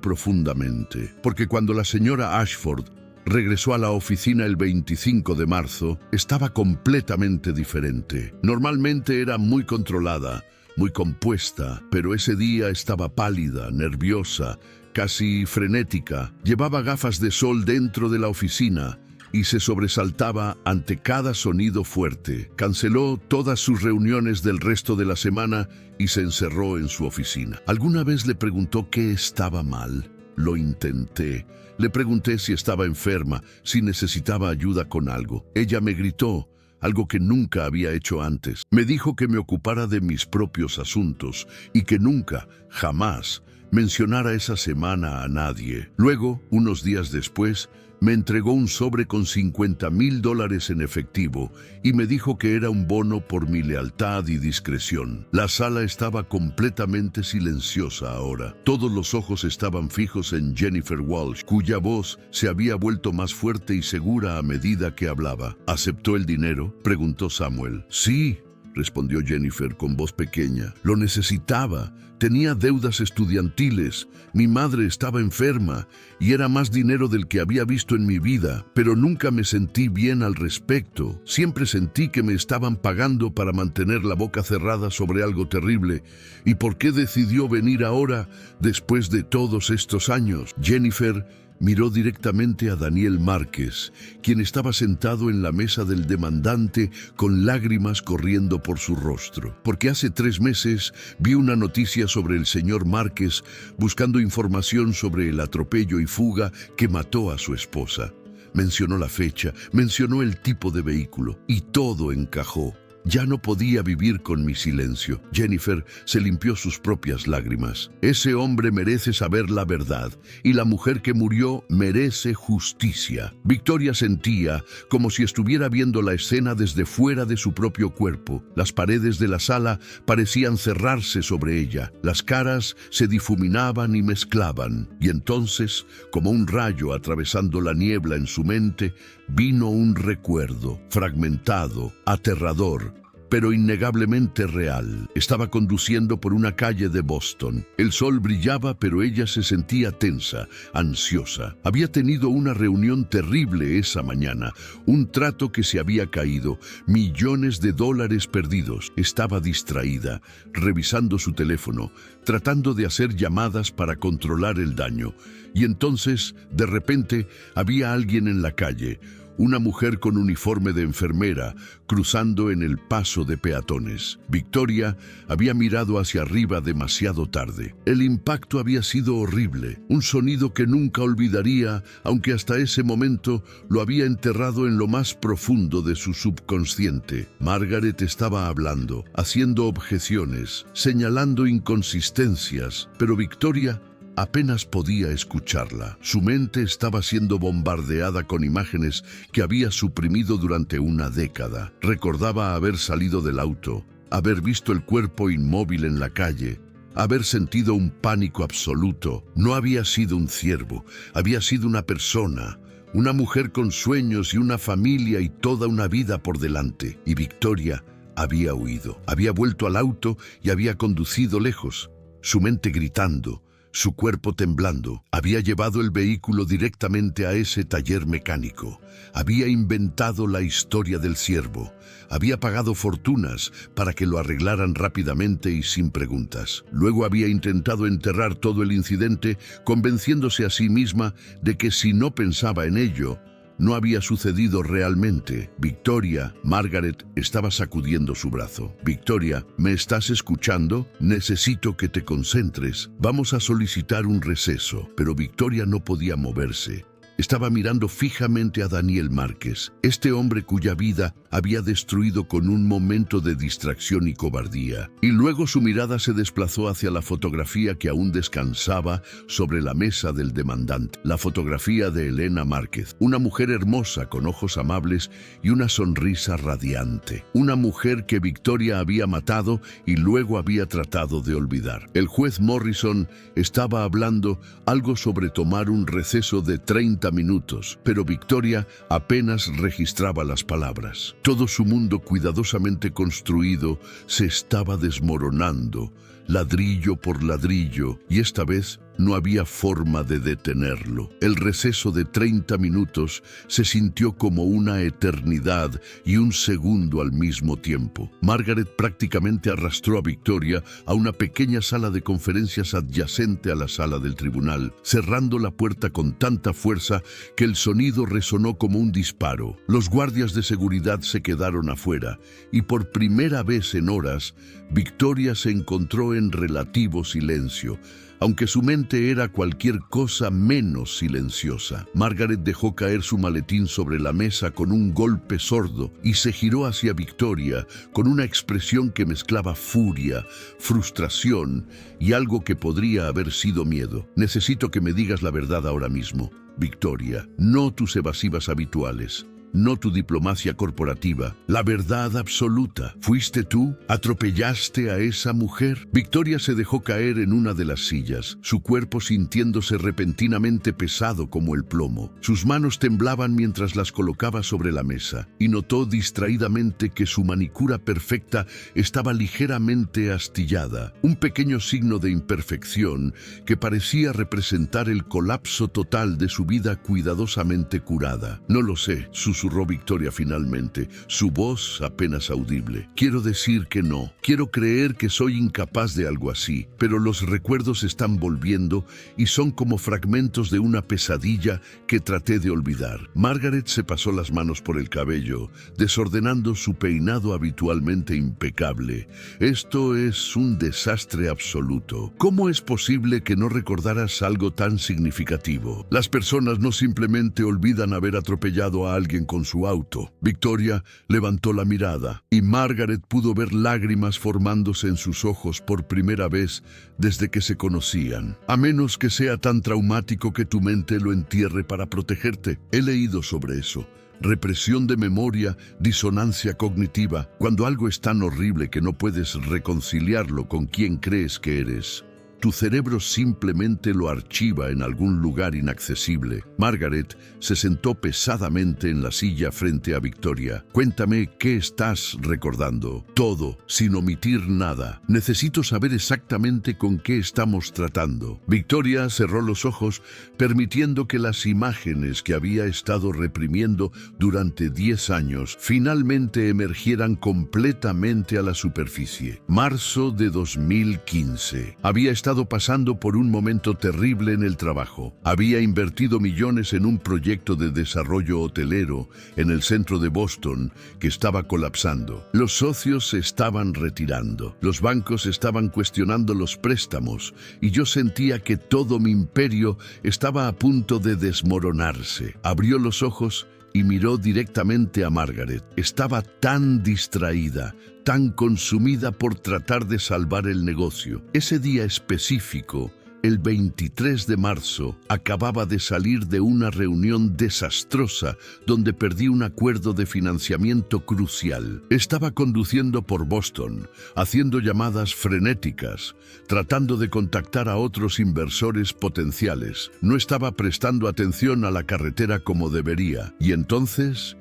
profundamente, porque cuando la señora Ashford regresó a la oficina el 25 de marzo, estaba completamente diferente. Normalmente era muy controlada, muy compuesta, pero ese día estaba pálida, nerviosa, casi frenética. Llevaba gafas de sol dentro de la oficina y se sobresaltaba ante cada sonido fuerte. Canceló todas sus reuniones del resto de la semana y se encerró en su oficina. ¿Alguna vez le preguntó qué estaba mal? Lo intenté. Le pregunté si estaba enferma, si necesitaba ayuda con algo. Ella me gritó, algo que nunca había hecho antes. Me dijo que me ocupara de mis propios asuntos y que nunca, jamás, mencionara esa semana a nadie. Luego, unos días después, me entregó un sobre con $50,000 en efectivo y me dijo que era un bono por mi lealtad y discreción. La sala estaba completamente silenciosa ahora. Todos los ojos estaban fijos en Jennifer Walsh, cuya voz se había vuelto más fuerte y segura a medida que hablaba. ¿Aceptó el dinero?, preguntó Samuel. Sí, respondió Jennifer con voz pequeña. Lo necesitaba. Tenía deudas estudiantiles. Mi madre estaba enferma y era más dinero del que había visto en mi vida, pero nunca me sentí bien al respecto. Siempre sentí que me estaban pagando para mantener la boca cerrada sobre algo terrible. ¿Y por qué decidió venir ahora, después de todos estos años? Jennifer miró directamente a Daniel Márquez, quien estaba sentado en la mesa del demandante con lágrimas corriendo por su rostro. Porque hace 3 meses vi una noticia sobre el señor Márquez buscando información sobre el atropello y fuga que mató a su esposa. Mencionó la fecha, mencionó el tipo de vehículo y todo encajó. Ya no podía vivir con mi silencio. Jennifer se limpió sus propias lágrimas. Ese hombre merece saber la verdad y la mujer que murió merece justicia. Victoria sentía como si estuviera viendo la escena desde fuera de su propio cuerpo. Las paredes de la sala parecían cerrarse sobre ella. Las caras se difuminaban y mezclaban. Y entonces, como un rayo atravesando la niebla en su mente, vino un recuerdo, fragmentado, aterrador, pero innegablemente real. Estaba conduciendo por una calle de Boston. El sol brillaba, pero ella se sentía tensa, ansiosa. Había tenido una reunión terrible esa mañana, un trato que se había caído, millones de dólares perdidos. Estaba distraída, revisando su teléfono, tratando de hacer llamadas para controlar el daño. Y entonces, de repente, había alguien en la calle, una mujer con uniforme de enfermera, cruzando en el paso de peatones. Victoria había mirado hacia arriba demasiado tarde. El impacto había sido horrible, un sonido que nunca olvidaría, aunque hasta ese momento lo había enterrado en lo más profundo de su subconsciente. Margaret estaba hablando, haciendo objeciones, señalando inconsistencias, pero Victoria apenas podía escucharla. Su mente estaba siendo bombardeada con imágenes que había suprimido durante una década. Recordaba haber salido del auto, haber visto el cuerpo inmóvil en la calle, haber sentido un pánico absoluto. No había sido un ciervo, había sido una persona, una mujer con sueños y una familia y toda una vida por delante. Y Victoria había huido, había vuelto al auto y había conducido lejos, su mente gritando, su cuerpo temblando. Había llevado el vehículo directamente a ese taller mecánico. Había inventado la historia del ciervo. Había pagado fortunas para que lo arreglaran rápidamente y sin preguntas. Luego había intentado enterrar todo el incidente, convenciéndose a sí misma de que si no pensaba en ello, no había sucedido realmente. Victoria, Margaret, estaba sacudiendo su brazo. Victoria, ¿me estás escuchando? Necesito que te concentres. Vamos a solicitar un receso. Pero Victoria no podía moverse. Estaba mirando fijamente a Daniel Márquez, este hombre cuya vida había destruido con un momento de distracción y cobardía. Y luego su mirada se desplazó hacia la fotografía que aún descansaba sobre la mesa del demandante. La fotografía de Elena Márquez, una mujer hermosa con ojos amables y una sonrisa radiante. Una mujer que Victoria había matado y luego había tratado de olvidar. El juez Morrison estaba hablando algo sobre tomar un receso de 30 minutos, pero Victoria apenas registraba las palabras. Todo su mundo cuidadosamente construido se estaba desmoronando, ladrillo por ladrillo, y esta vez no había forma de detenerlo. El receso de 30 minutos se sintió como una eternidad y un segundo al mismo tiempo. Margaret prácticamente arrastró a Victoria a una pequeña sala de conferencias adyacente a la sala del tribunal, cerrando la puerta con tanta fuerza que el sonido resonó como un disparo. Los guardias de seguridad se quedaron afuera y por primera vez en horas, Victoria se encontró en relativo silencio, aunque su mente era cualquier cosa menos silenciosa. Margaret dejó caer su maletín sobre la mesa con un golpe sordo y se giró hacia Victoria con una expresión que mezclaba furia, frustración y algo que podría haber sido miedo. Necesito que me digas la verdad ahora mismo, Victoria, no tus evasivas habituales. No tu diplomacia corporativa, la verdad absoluta. ¿Fuiste tú? ¿Atropellaste a esa mujer? Victoria se dejó caer en una de las sillas, su cuerpo sintiéndose repentinamente pesado como el plomo. Sus manos temblaban mientras las colocaba sobre la mesa, y notó distraídamente que su manicura perfecta estaba ligeramente astillada, un pequeño signo de imperfección que parecía representar el colapso total de su vida cuidadosamente curada. No lo sé, susurró Victoria finalmente, su voz apenas audible. Quiero decir que no. Quiero creer que soy incapaz de algo así, pero los recuerdos están volviendo y son como fragmentos de una pesadilla que traté de olvidar. Margaret se pasó las manos por el cabello, desordenando su peinado habitualmente impecable. Esto es un desastre absoluto. ¿Cómo es posible que no recordaras algo tan significativo? Las personas no simplemente olvidan haber atropellado a alguien con su auto. Victoria levantó la mirada y Margaret pudo ver lágrimas formándose en sus ojos por primera vez desde que se conocían. A menos que sea tan traumático que tu mente lo entierre para protegerte. He leído sobre eso. Represión de memoria, disonancia cognitiva, cuando algo es tan horrible que no puedes reconciliarlo con quien crees que eres. Tu cerebro simplemente lo archiva en algún lugar inaccesible. Margaret se sentó pesadamente en la silla frente a Victoria. Cuéntame, ¿qué estás recordando? Todo, sin omitir nada. Necesito saber exactamente con qué estamos tratando. Victoria cerró los ojos, permitiendo que las imágenes que había estado reprimiendo durante 10 años finalmente emergieran completamente a la superficie. Marzo de 2015. Había estado pasando por un momento terrible en el trabajo. Había invertido millones en un proyecto de desarrollo hotelero en el centro de Boston que estaba colapsando. Los socios se estaban retirando. Los bancos estaban cuestionando los préstamos y yo sentía que todo mi imperio estaba a punto de desmoronarse. Abrió los ojos y miró directamente a Margaret. Estaba tan distraída, tan consumida por tratar de salvar el negocio. Ese día específico El 23 de marzo acababa de salir de una reunión desastrosa donde perdí un acuerdo de financiamiento crucial. Estaba conduciendo por Boston, haciendo llamadas frenéticas, tratando de contactar a otros inversores potenciales. No estaba prestando atención a la carretera como debería. Y entonces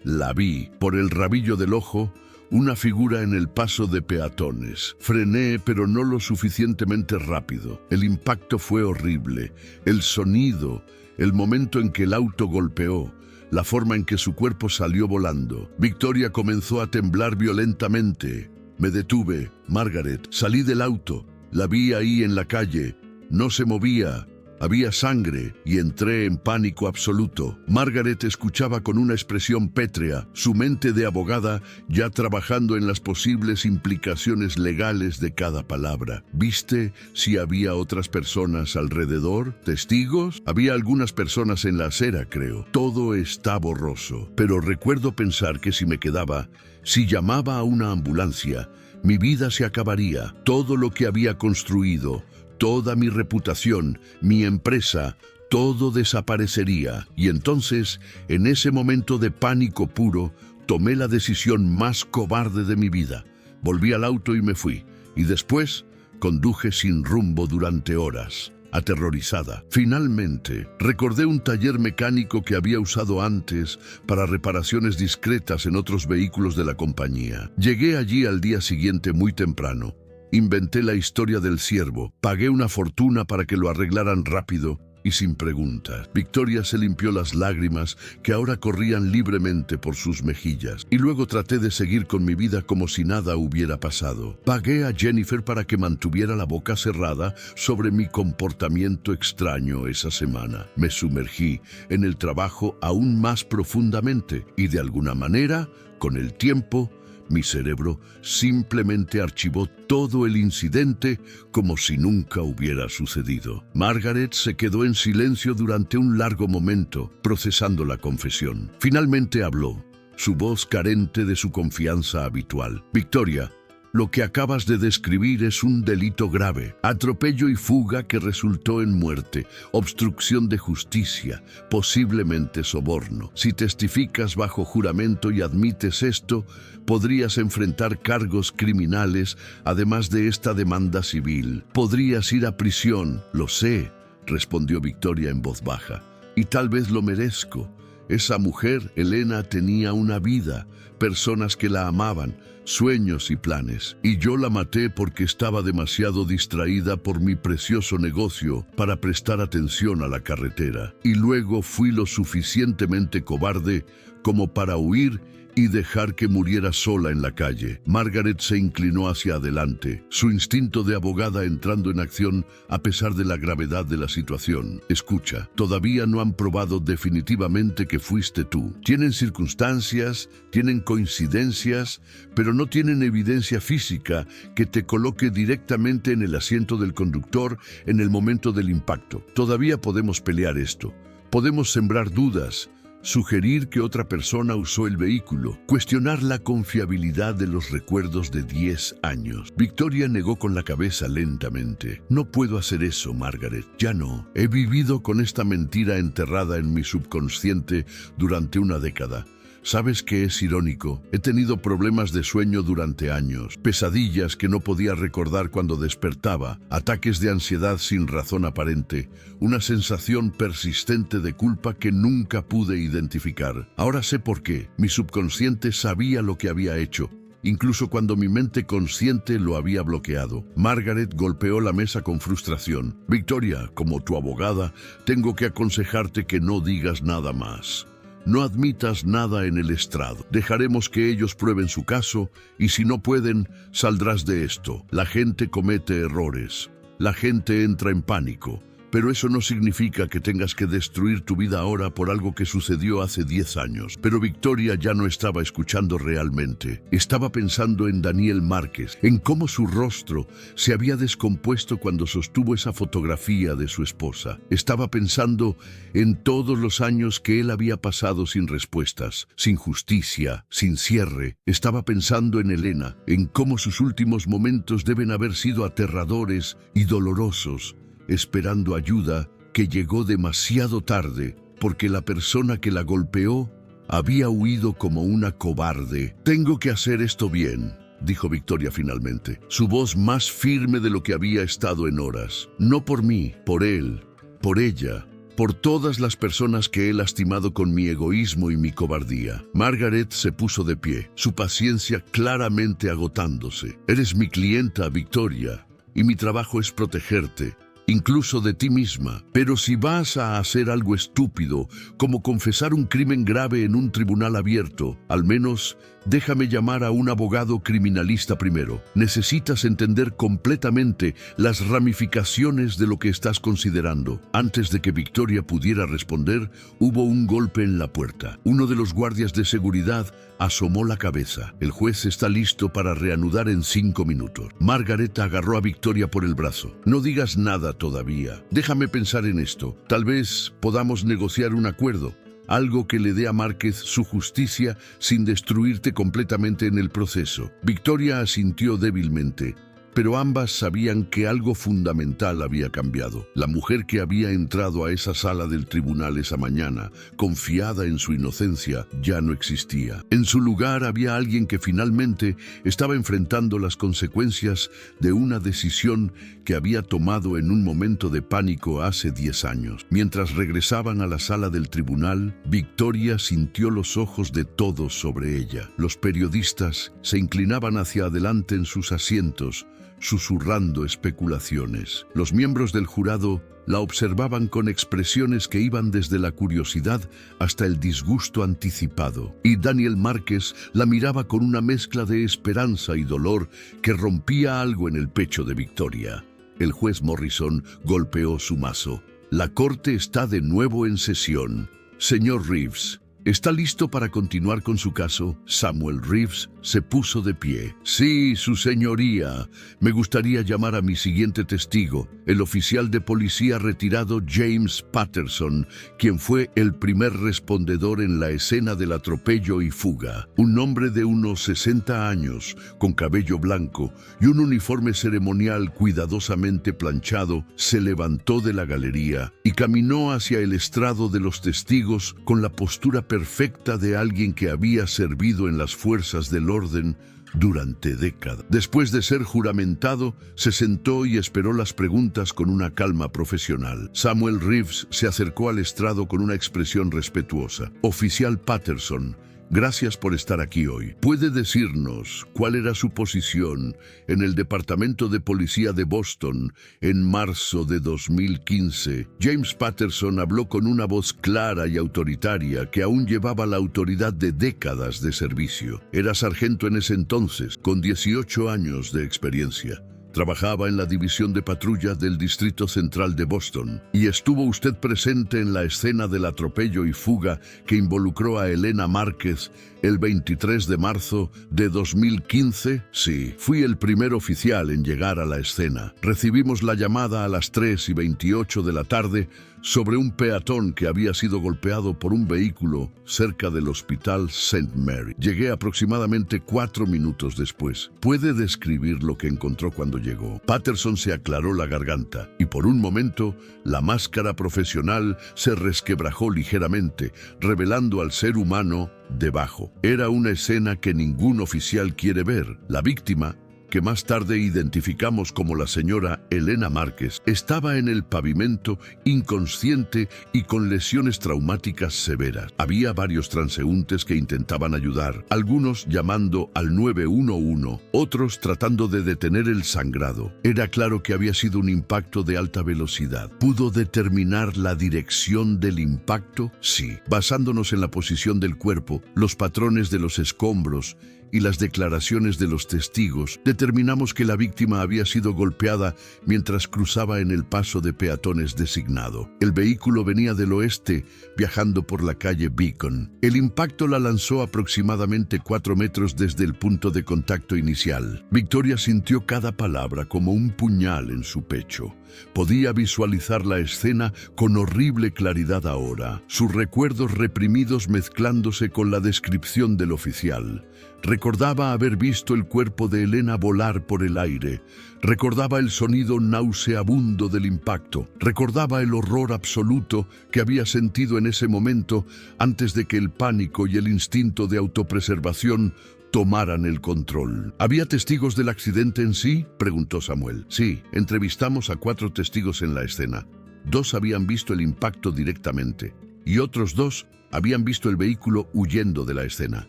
la vi, por el rabillo del ojo, una figura en el paso de peatones. Frené, pero no lo suficientemente rápido. El impacto fue horrible. El sonido, el momento en que el auto golpeó, la forma en que su cuerpo salió volando. Victoria comenzó a temblar violentamente. Me detuve. Margaret, salí del auto. La vi ahí en la calle. No se movía. Había sangre y entré en pánico absoluto. Margaret escuchaba con una expresión pétrea, su mente de abogada ya trabajando en las posibles implicaciones legales de cada palabra. ¿Viste si había otras personas alrededor? ¿Testigos? Había algunas personas en la acera, creo. Todo está borroso. Pero recuerdo pensar que si me quedaba, si llamaba a una ambulancia, mi vida se acabaría. Todo lo que había construido, toda mi reputación, mi empresa, todo desaparecería. Y entonces, en ese momento de pánico puro, tomé la decisión más cobarde de mi vida. Volví al auto y me fui. Y después, conduje sin rumbo durante horas, aterrorizada. Finalmente, recordé un taller mecánico que había usado antes para reparaciones discretas en otros vehículos de la compañía. Llegué allí al día siguiente muy temprano. Inventé la historia del ciervo, pagué una fortuna para que lo arreglaran rápido y sin preguntas. Victoria se limpió las lágrimas que ahora corrían libremente por sus mejillas y luego traté de seguir con mi vida como si nada hubiera pasado. Pagué a Jennifer para que mantuviera la boca cerrada sobre mi comportamiento extraño esa semana. Me sumergí en el trabajo aún más profundamente y de alguna manera, con el tiempo, mi cerebro simplemente archivó todo el incidente como si nunca hubiera sucedido. Margaret se quedó en silencio durante un largo momento, procesando la confesión. Finalmente habló, su voz carente de su confianza habitual. Victoria, lo que acabas de describir es un delito grave. Atropello y fuga que resultó en muerte, obstrucción de justicia, posiblemente soborno. Si testificas bajo juramento y admites esto, podrías enfrentar cargos criminales, además de esta demanda civil. Podrías ir a prisión. Lo sé, respondió Victoria en voz baja. Y tal vez lo merezco. Esa mujer, Elena, tenía una vida, personas que la amaban, sueños y planes. Y yo la maté porque estaba demasiado distraída por mi precioso negocio para prestar atención a la carretera. Y luego fui lo suficientemente cobarde como para huir y dejar que muriera sola en la calle. Margaret se inclinó hacia adelante, su instinto de abogada entrando en acción a pesar de la gravedad de la situación. Escucha, todavía no han probado definitivamente que fuiste tú. Tienen circunstancias, tienen coincidencias, pero no tienen evidencia física que te coloque directamente en el asiento del conductor en el momento del impacto. Todavía podemos pelear esto. Podemos sembrar dudas, sugerir que otra persona usó el vehículo, cuestionar la confiabilidad de los recuerdos de 10 años. Victoria negó con la cabeza lentamente. No puedo hacer eso, Margaret. Ya no. He vivido con esta mentira enterrada en mi subconsciente durante una década. ¿Sabes qué es irónico? He tenido problemas de sueño durante años, pesadillas que no podía recordar cuando despertaba, ataques de ansiedad sin razón aparente, una sensación persistente de culpa que nunca pude identificar. Ahora sé por qué. Mi subconsciente sabía lo que había hecho, incluso cuando mi mente consciente lo había bloqueado. Margaret golpeó la mesa con frustración. Victoria, como tu abogada, tengo que aconsejarte que no digas nada más. No admitas nada en el estrado. Dejaremos que ellos prueben su caso y si no pueden, saldrás de esto. La gente comete errores. La gente entra en pánico. pero eso no significa que tengas que destruir tu vida ahora por algo que sucedió hace 10 años. Pero Victoria ya no estaba escuchando realmente. Estaba pensando en Daniel Márquez, en cómo su rostro se había descompuesto cuando sostuvo esa fotografía de su esposa. Estaba pensando en todos los años que él había pasado sin respuestas, sin justicia, sin cierre. Estaba pensando en Elena, en cómo sus últimos momentos deben haber sido aterradores y dolorosos, esperando ayuda que llegó demasiado tarde porque la persona que la golpeó había huido como una cobarde. «Tengo que hacer esto bien», dijo Victoria finalmente, su voz más firme de lo que había estado en horas. «No por mí, por él, por ella, por todas las personas que he lastimado con mi egoísmo y mi cobardía». Margaret se puso de pie, su paciencia claramente agotándose. «Eres mi clienta, Victoria, y mi trabajo es protegerte, incluso de ti misma. Pero si vas a hacer algo estúpido, como confesar un crimen grave en un tribunal abierto, al menos déjame llamar a un abogado criminalista primero. Necesitas entender completamente las ramificaciones de lo que estás considerando». Antes de que Victoria pudiera responder, hubo un golpe en la puerta. Uno de los guardias de seguridad asomó la cabeza. «El juez está listo para reanudar en 5 minutos». Margaret agarró a Victoria por el brazo. «No digas nada todavía. Déjame pensar en esto. Tal vez podamos negociar un acuerdo. Algo que le dé a Márquez su justicia sin destruirte completamente en el proceso». Victoria asintió débilmente, pero ambas sabían que algo fundamental había cambiado. La mujer que había entrado a esa sala del tribunal esa mañana, confiada en su inocencia, ya no existía. En su lugar había alguien que finalmente estaba enfrentando las consecuencias de una decisión que había tomado en un momento de pánico hace 10 años. Mientras regresaban a la sala del tribunal, Victoria sintió los ojos de todos sobre ella. Los periodistas se inclinaban hacia adelante en sus asientos, susurrando especulaciones. Los miembros del jurado la observaban con expresiones que iban desde la curiosidad hasta el disgusto anticipado. Y Daniel Márquez la miraba con una mezcla de esperanza y dolor que rompía algo en el pecho de Victoria. El juez Morrison golpeó su mazo. «La corte está de nuevo en sesión. Señor Reeves, ¿está listo para continuar con su caso?» Samuel Reeves se puso de pie. «Sí, su señoría. Me gustaría llamar a mi siguiente testigo, el oficial de policía retirado James Patterson, quien fue el primer respondedor en la escena del atropello y fuga. Un hombre de unos 60 años, con cabello blanco y un uniforme ceremonial cuidadosamente planchado, se levantó de la galería y caminó hacia el estrado de los testigos con la postura perfecta de alguien que había servido en las fuerzas del orden durante décadas. Después de ser juramentado, se sentó y esperó las preguntas con una calma profesional. Samuel Reeves se acercó al estrado con una expresión respetuosa. «Oficial Patterson, gracias por estar aquí hoy. ¿Puede decirnos cuál era su posición en el Departamento de Policía de Boston en marzo de 2015? James Patterson habló con una voz clara y autoritaria que aún llevaba la autoridad de décadas de servicio. Era sargento en ese entonces, con 18 años de experiencia. Trabajaba en la división de patrulla del Distrito Central de Boston. ¿Y estuvo usted presente en la escena del atropello y fuga que involucró a Elena Márquez el 23 de marzo de 2015? Sí, fui el primer oficial en llegar a la escena. Recibimos la llamada a las 3:28 de la tarde sobre un peatón que había sido golpeado por un vehículo cerca del Hospital St. Mary. Llegué aproximadamente 4 minutos después. ¿Puede describir lo que encontró cuando llegó?» Patterson se aclaró la garganta y por un momento la máscara profesional se resquebrajó ligeramente, revelando al ser humano debajo. Era una escena que ningún oficial quiere ver. La víctima, que más tarde identificamos como la señora Elena Márquez, estaba en el pavimento, inconsciente y con lesiones traumáticas severas. Había varios transeúntes que intentaban ayudar, algunos llamando al 911, otros tratando de detener el sangrado. Era claro que había sido un impacto de alta velocidad. ¿Pudo determinar la dirección del impacto? Sí. Basándonos en la posición del cuerpo, los patrones de los escombros y las declaraciones de los testigos, determinamos que la víctima había sido golpeada mientras cruzaba en el paso de peatones designado. El vehículo venía del oeste, viajando por la calle Beacon. El impacto la lanzó aproximadamente 4 metros desde el punto de contacto inicial. Victoria sintió cada palabra como un puñal en su pecho. Podía visualizar la escena con horrible claridad ahora, sus recuerdos reprimidos mezclándose con la descripción del oficial. Recordaba haber visto el cuerpo de Elena volar por el aire. Recordaba el sonido nauseabundo del impacto. Recordaba el horror absoluto que había sentido en ese momento antes de que el pánico y el instinto de autopreservación tomaran el control. ¿Había testigos del accidente en sí?, preguntó Samuel. Sí, entrevistamos a 4 testigos en la escena. 2 habían visto el impacto directamente y otros 2 habían visto el vehículo huyendo de la escena.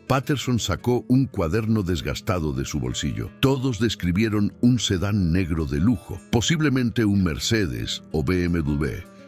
Patterson sacó un cuaderno desgastado de su bolsillo. Todos describieron un sedán negro de lujo, posiblemente un Mercedes o BMW,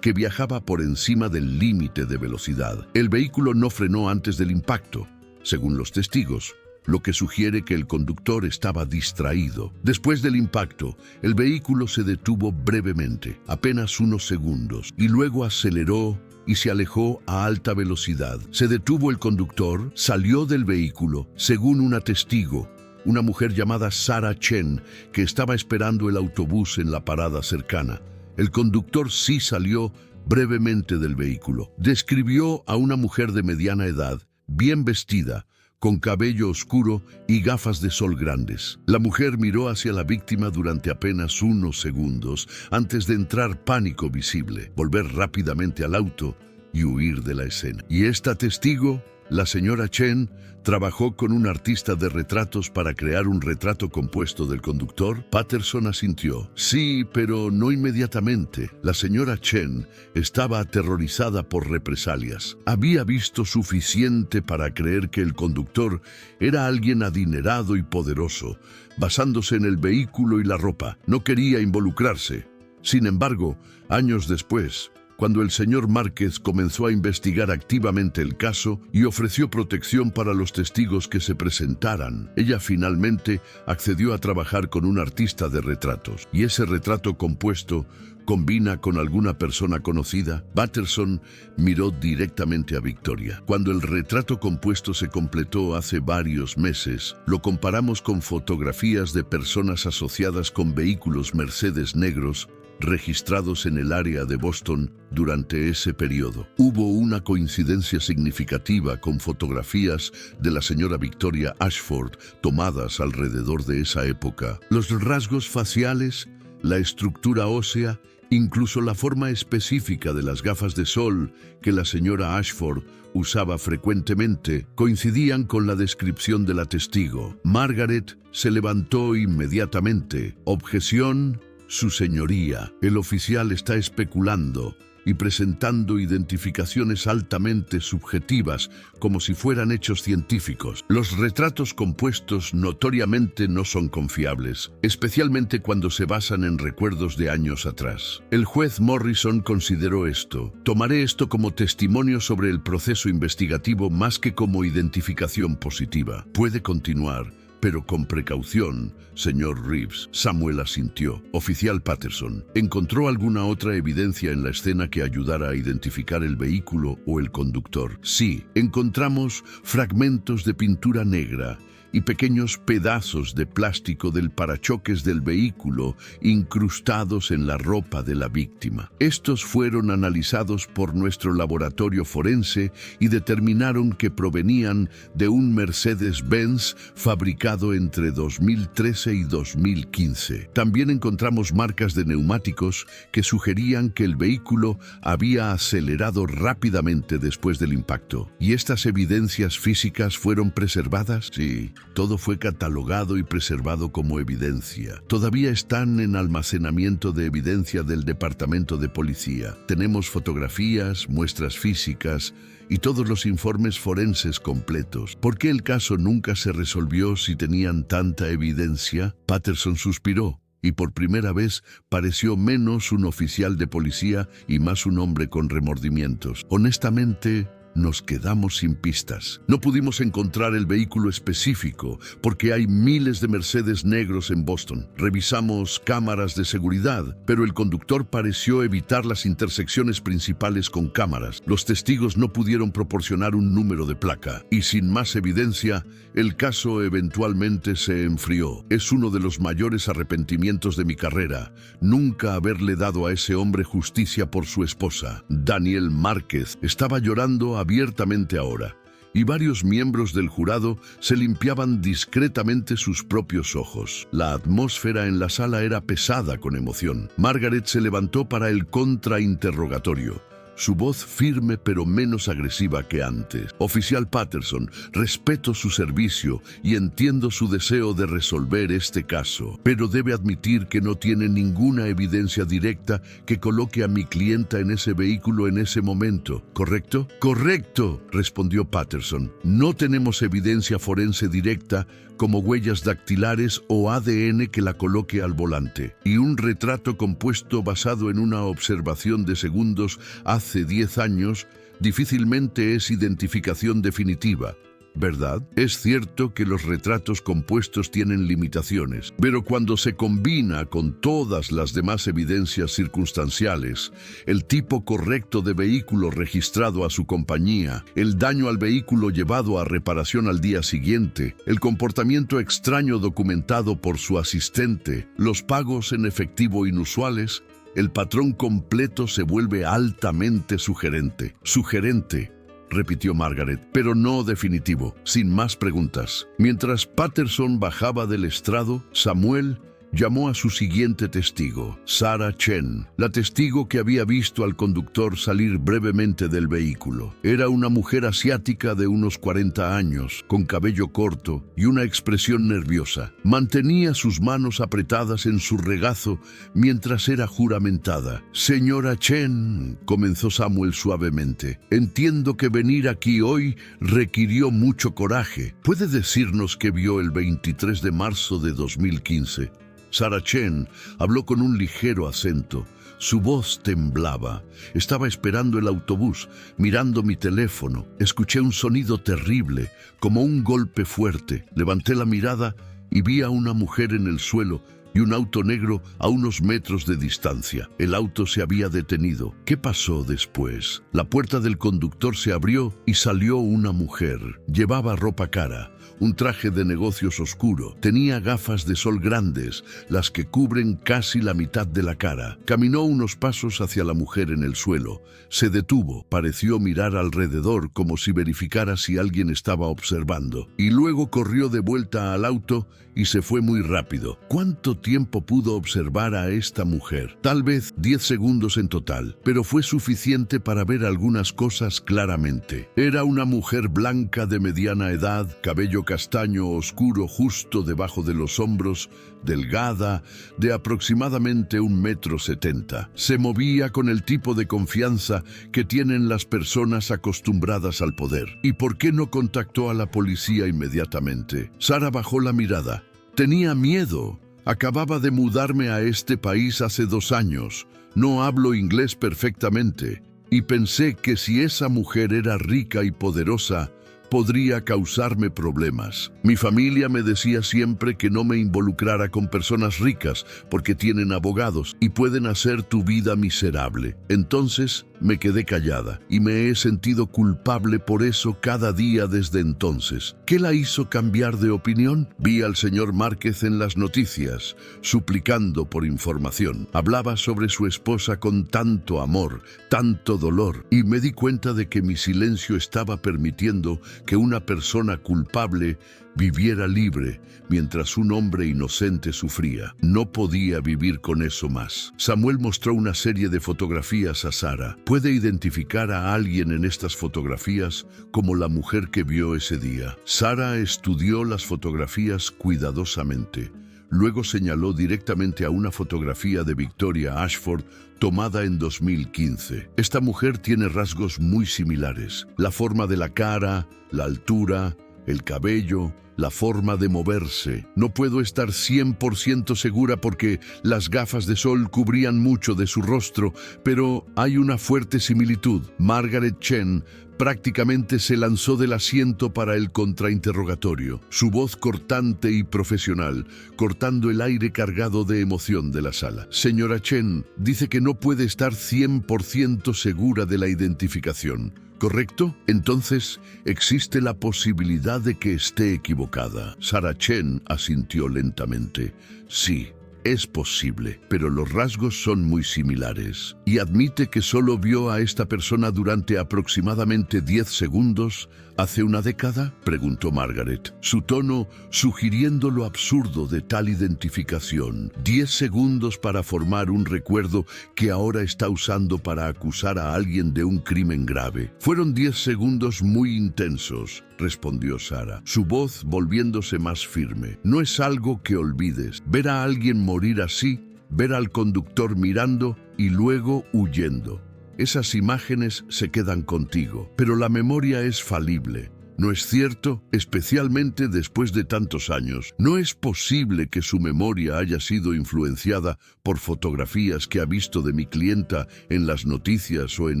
que viajaba por encima del límite de velocidad. El vehículo no frenó antes del impacto, según los testigos, lo que sugiere que el conductor estaba distraído. Después del impacto, el vehículo se detuvo brevemente, apenas unos segundos, y luego aceleró y se alejó a alta velocidad. Se detuvo el conductor, salió del vehículo, según una testigo, una mujer llamada Sarah Chen, que estaba esperando el autobús en la parada cercana. El conductor sí salió brevemente del vehículo. Describió a una mujer de mediana edad, bien vestida, con cabello oscuro y gafas de sol grandes. La mujer miró hacia la víctima durante apenas unos segundos antes de entrar pánico visible, volver rápidamente al auto y huir de la escena. Y esta testigo, la señora Chen, trabajó con un artista de retratos para crear un retrato compuesto del conductor. Patterson asintió. Sí, pero no inmediatamente. La señora Chen estaba aterrorizada por represalias. Había visto suficiente para creer que el conductor era alguien adinerado y poderoso, basándose en el vehículo y la ropa. No quería involucrarse. Sin embargo, años después, cuando el señor Márquez comenzó a investigar activamente el caso y ofreció protección para los testigos que se presentaran, ella finalmente accedió a trabajar con un artista de retratos. ¿Y ese retrato compuesto combina con alguna persona conocida? Patterson miró directamente a Victoria. Cuando el retrato compuesto se completó hace varios meses, lo comparamos con fotografías de personas asociadas con vehículos Mercedes negros registrados en el área de Boston durante ese periodo. Hubo una coincidencia significativa con fotografías de la señora Victoria Ashford tomadas alrededor de esa época. Los rasgos faciales, la estructura ósea, incluso la forma específica de las gafas de sol que la señora Ashford usaba frecuentemente, coincidían con la descripción de la testigo. Margaret se levantó inmediatamente. Objeción. Su señoría, el oficial está especulando y presentando identificaciones altamente subjetivas, como si fueran hechos científicos. Los retratos compuestos notoriamente no son confiables, especialmente cuando se basan en recuerdos de años atrás. El juez Morrison consideró esto. Tomaré esto como testimonio sobre el proceso investigativo más que como identificación positiva. Puede continuar, pero con precaución, señor Reeves. Samuel asintió. Oficial Patterson, ¿encontró alguna otra evidencia en la escena que ayudara a identificar el vehículo o el conductor? Sí, encontramos fragmentos de pintura negra y pequeños pedazos de plástico del parachoques del vehículo incrustados en la ropa de la víctima. Estos fueron analizados por nuestro laboratorio forense y determinaron que provenían de un Mercedes-Benz fabricado entre 2013 y 2015. También encontramos marcas de neumáticos que sugerían que el vehículo había acelerado rápidamente después del impacto. ¿Y estas evidencias físicas fueron preservadas? Sí. Todo fue catalogado y preservado como evidencia. Todavía están en almacenamiento de evidencia del Departamento de Policía. Tenemos fotografías, muestras físicas y todos los informes forenses completos. ¿Por qué el caso nunca se resolvió si tenían tanta evidencia? Patterson suspiró y por primera vez pareció menos un oficial de policía y más un hombre con remordimientos. Honestamente, nos quedamos sin pistas. No pudimos encontrar el vehículo específico porque hay miles de Mercedes negros en Boston. Revisamos cámaras de seguridad, pero el conductor pareció evitar las intersecciones principales con cámaras. Los testigos no pudieron proporcionar un número de placa y sin más evidencia, el caso eventualmente se enfrió. Es uno de los mayores arrepentimientos de mi carrera, nunca haberle dado a ese hombre justicia por su esposa. Daniel Márquez estaba llorando abiertamente ahora, y varios miembros del jurado se limpiaban discretamente sus propios ojos. La atmósfera en la sala era pesada con emoción. Margaret se levantó para el contrainterrogatorio, su voz firme pero menos agresiva que antes. Oficial Patterson, respeto su servicio y entiendo su deseo de resolver este caso, pero debe admitir que no tiene ninguna evidencia directa que coloque a mi clienta en ese vehículo en ese momento, ¿correcto? Correcto, respondió Patterson. No tenemos evidencia forense directa como huellas dactilares o ADN que la coloque al volante. Y un retrato compuesto basado en una observación de segundos hace 10 años difícilmente es identificación definitiva, ¿verdad? Es cierto que los retratos compuestos tienen limitaciones, pero cuando se combina con todas las demás evidencias circunstanciales, el tipo correcto de vehículo registrado a su compañía, el daño al vehículo llevado a reparación al día siguiente, el comportamiento extraño documentado por su asistente, los pagos en efectivo inusuales, el patrón completo se vuelve altamente sugerente. Sugerente, repitió Margaret, pero no definitivo, sin más preguntas. Mientras Patterson bajaba del estrado, Samuel llamó a su siguiente testigo, Sarah Chen, la testigo que había visto al conductor salir brevemente del vehículo. Era una mujer asiática de unos 40 años, con cabello corto y una expresión nerviosa. Mantenía sus manos apretadas en su regazo mientras era juramentada. Señora Chen, comenzó Samuel suavemente, entiendo que venir aquí hoy requirió mucho coraje. ¿Puede decirnos qué vio el 23 de marzo de 2015? Sarah Chen habló con un ligero acento. Su voz temblaba. Estaba esperando el autobús, mirando mi teléfono. Escuché un sonido terrible, como un golpe fuerte. Levanté la mirada y vi a una mujer en el suelo y un auto negro a unos metros de distancia. El auto se había detenido. ¿Qué pasó después? La puerta del conductor se abrió y salió una mujer. Llevaba ropa cara, un traje de negocios oscuro. Tenía gafas de sol grandes, las que cubren casi la mitad de la cara. Caminó unos pasos hacia la mujer en el suelo. Se detuvo, pareció mirar alrededor como si verificara si alguien estaba observando. Y luego corrió de vuelta al auto y se fue muy rápido. ¿Cuánto tiempo pudo observar a esta mujer? Tal vez 10 segundos en total, pero fue suficiente para ver algunas cosas claramente. Era una mujer blanca de mediana edad, cabello castaño oscuro justo debajo de los hombros, delgada, de aproximadamente 1,70 m. Se movía con el tipo de confianza que tienen las personas acostumbradas al poder. ¿Y por qué no contactó a la policía inmediatamente? Sarah bajó la mirada. Tenía miedo. Acababa de mudarme a este país hace 2 años. No hablo inglés perfectamente. Y pensé que si esa mujer era rica y poderosa, podría causarme problemas. Mi familia me decía siempre que no me involucrara con personas ricas porque tienen abogados y pueden hacer tu vida miserable. Entonces me quedé callada y me he sentido culpable por eso cada día desde entonces. ¿Qué la hizo cambiar de opinión? Vi al señor Márquez en las noticias, suplicando por información. Hablaba sobre su esposa con tanto amor, tanto dolor, y me di cuenta de que mi silencio estaba permitiendo que una persona culpable viviera libre mientras un hombre inocente sufría. No podía vivir con eso más. Samuel mostró una serie de fotografías a Sarah. ¿Puede identificar a alguien en estas fotografías como la mujer que vio ese día? Sarah estudió las fotografías cuidadosamente. Luego señaló directamente a una fotografía de Victoria Ashford tomada en 2015. Esta mujer tiene rasgos muy similares. La forma de la cara, la altura, el cabello, la forma de moverse. No puedo estar 100% segura porque las gafas de sol cubrían mucho de su rostro, pero hay una fuerte similitud. Margaret Chen Prácticamente se lanzó del asiento para el contrainterrogatorio, su voz cortante y profesional, cortando el aire cargado de emoción de la sala. Señora Chen, dice que no puede estar 100% segura de la identificación, ¿correcto? Entonces, existe la posibilidad de que esté equivocada. Sarah Chen asintió lentamente. Sí. Es posible, pero los rasgos son muy similares. ¿Y admite que solo vio a esta persona durante aproximadamente 10 segundos hace una década? Preguntó Margaret, su tono sugiriendo lo absurdo de tal identificación. 10 segundos para formar un recuerdo que ahora está usando para acusar a alguien de un crimen grave. Fueron 10 segundos muy intensos, respondió Sarah, su voz volviéndose más firme. No es algo que olvides. Ver a alguien morir así, ver al conductor mirando y luego huyendo. Esas imágenes se quedan contigo, pero la memoria es falible. ¿No es cierto? Especialmente después de tantos años. No es posible que su memoria haya sido influenciada por fotografías que ha visto de mi clienta en las noticias o en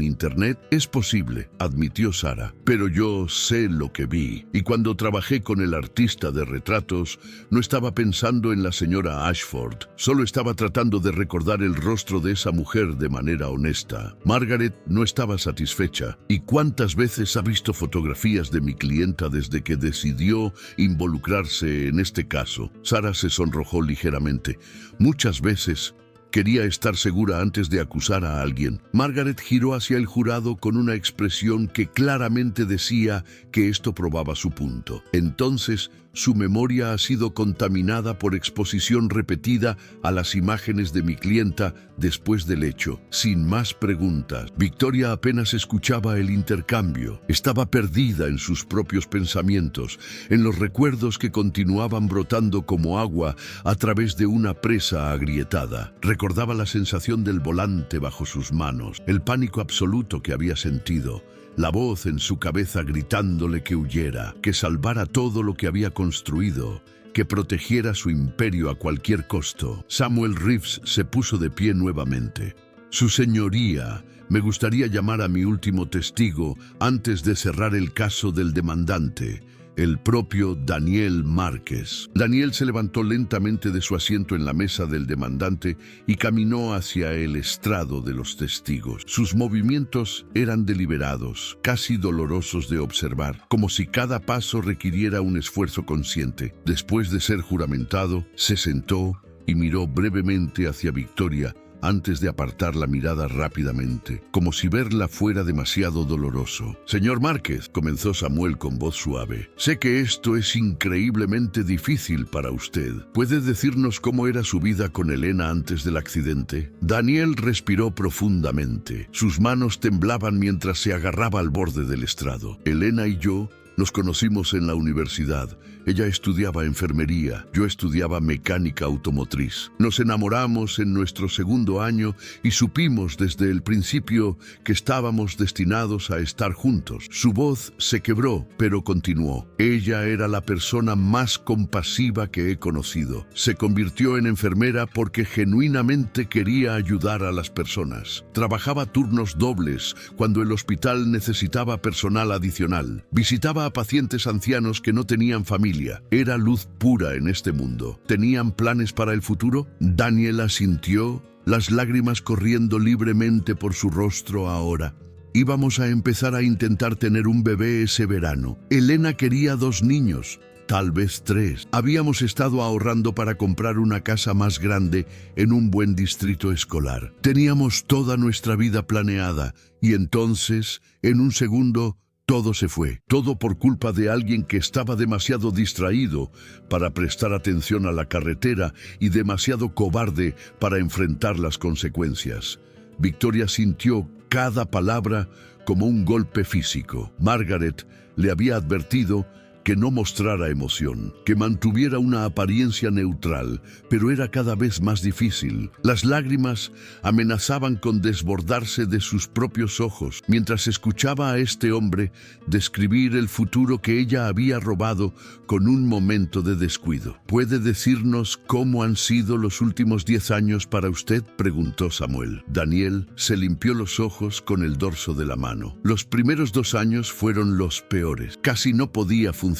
internet. Es posible, admitió Sarah, pero yo sé lo que vi. Y cuando trabajé con el artista de retratos, no estaba pensando en la señora Ashford. Solo estaba tratando de recordar el rostro de esa mujer de manera honesta. Margaret no estaba satisfecha. ¿Y cuántas veces ha visto fotografías de mi clienta desde que decidió involucrarse en este caso? Sarah se sonrojó ligeramente. Muchas veces. Quería estar segura antes de acusar a alguien. Margaret giró hacia el jurado con una expresión que claramente decía que esto probaba su punto. Entonces, su memoria ha sido contaminada por exposición repetida a las imágenes de mi clienta después del hecho. Sin más preguntas, Victoria apenas escuchaba el intercambio. Estaba perdida en sus propios pensamientos, en los recuerdos que continuaban brotando como agua a través de una presa agrietada. Recordaba la sensación del volante bajo sus manos, el pánico absoluto que había sentido, la voz en su cabeza gritándole que huyera, que salvara todo lo que había construido, que protegiera su imperio a cualquier costo. Samuel Reeves se puso de pie nuevamente. Su señoría, me gustaría llamar a mi último testigo antes de cerrar el caso del demandante, el propio Daniel Márquez. Daniel se levantó lentamente de su asiento en la mesa del demandante y caminó hacia el estrado de los testigos. Sus movimientos eran deliberados, casi dolorosos de observar, como si cada paso requiriera un esfuerzo consciente. Después de ser juramentado, se sentó y miró brevemente hacia Victoria, antes de apartar la mirada rápidamente, como si verla fuera demasiado doloroso. Señor Márquez, comenzó Samuel con voz suave, sé que esto es increíblemente difícil para usted. ¿Puede decirnos cómo era su vida con Elena antes del accidente? Daniel respiró profundamente. Sus manos temblaban mientras se agarraba al borde del estrado. Elena y yo nos conocimos en la universidad. Ella estudiaba enfermería, yo estudiaba mecánica automotriz. Nos enamoramos en nuestro segundo año y supimos desde el principio que estábamos destinados a estar juntos. Su voz se quebró, pero continuó. Ella era la persona más compasiva que he conocido. Se convirtió en enfermera porque genuinamente quería ayudar a las personas. Trabajaba turnos dobles cuando el hospital necesitaba personal adicional. Visitaba a pacientes ancianos que no tenían familia. Era luz pura en este mundo. ¿Tenían planes para el futuro? Daniel asintió, las lágrimas corriendo libremente por su rostro ahora. Íbamos a empezar a intentar tener un bebé ese verano. Elena quería 2 niños, tal vez 3. Habíamos estado ahorrando para comprar una casa más grande en un buen distrito escolar. Teníamos toda nuestra vida planeada y entonces, en un segundo, todo se fue, todo por culpa de alguien que estaba demasiado distraído para prestar atención a la carretera y demasiado cobarde para enfrentar las consecuencias. Victoria sintió cada palabra como un golpe físico. Margaret le había advertido que no mostrara emoción, que mantuviera una apariencia neutral, pero era cada vez más difícil. Las lágrimas amenazaban con desbordarse de sus propios ojos, mientras escuchaba a este hombre describir el futuro que ella había robado con un momento de descuido. ¿Puede decirnos cómo han sido los últimos 10 años para usted?, preguntó Samuel. Daniel se limpió los ojos con el dorso de la mano. Los primeros 2 años fueron los peores. Casi no podía funcionar.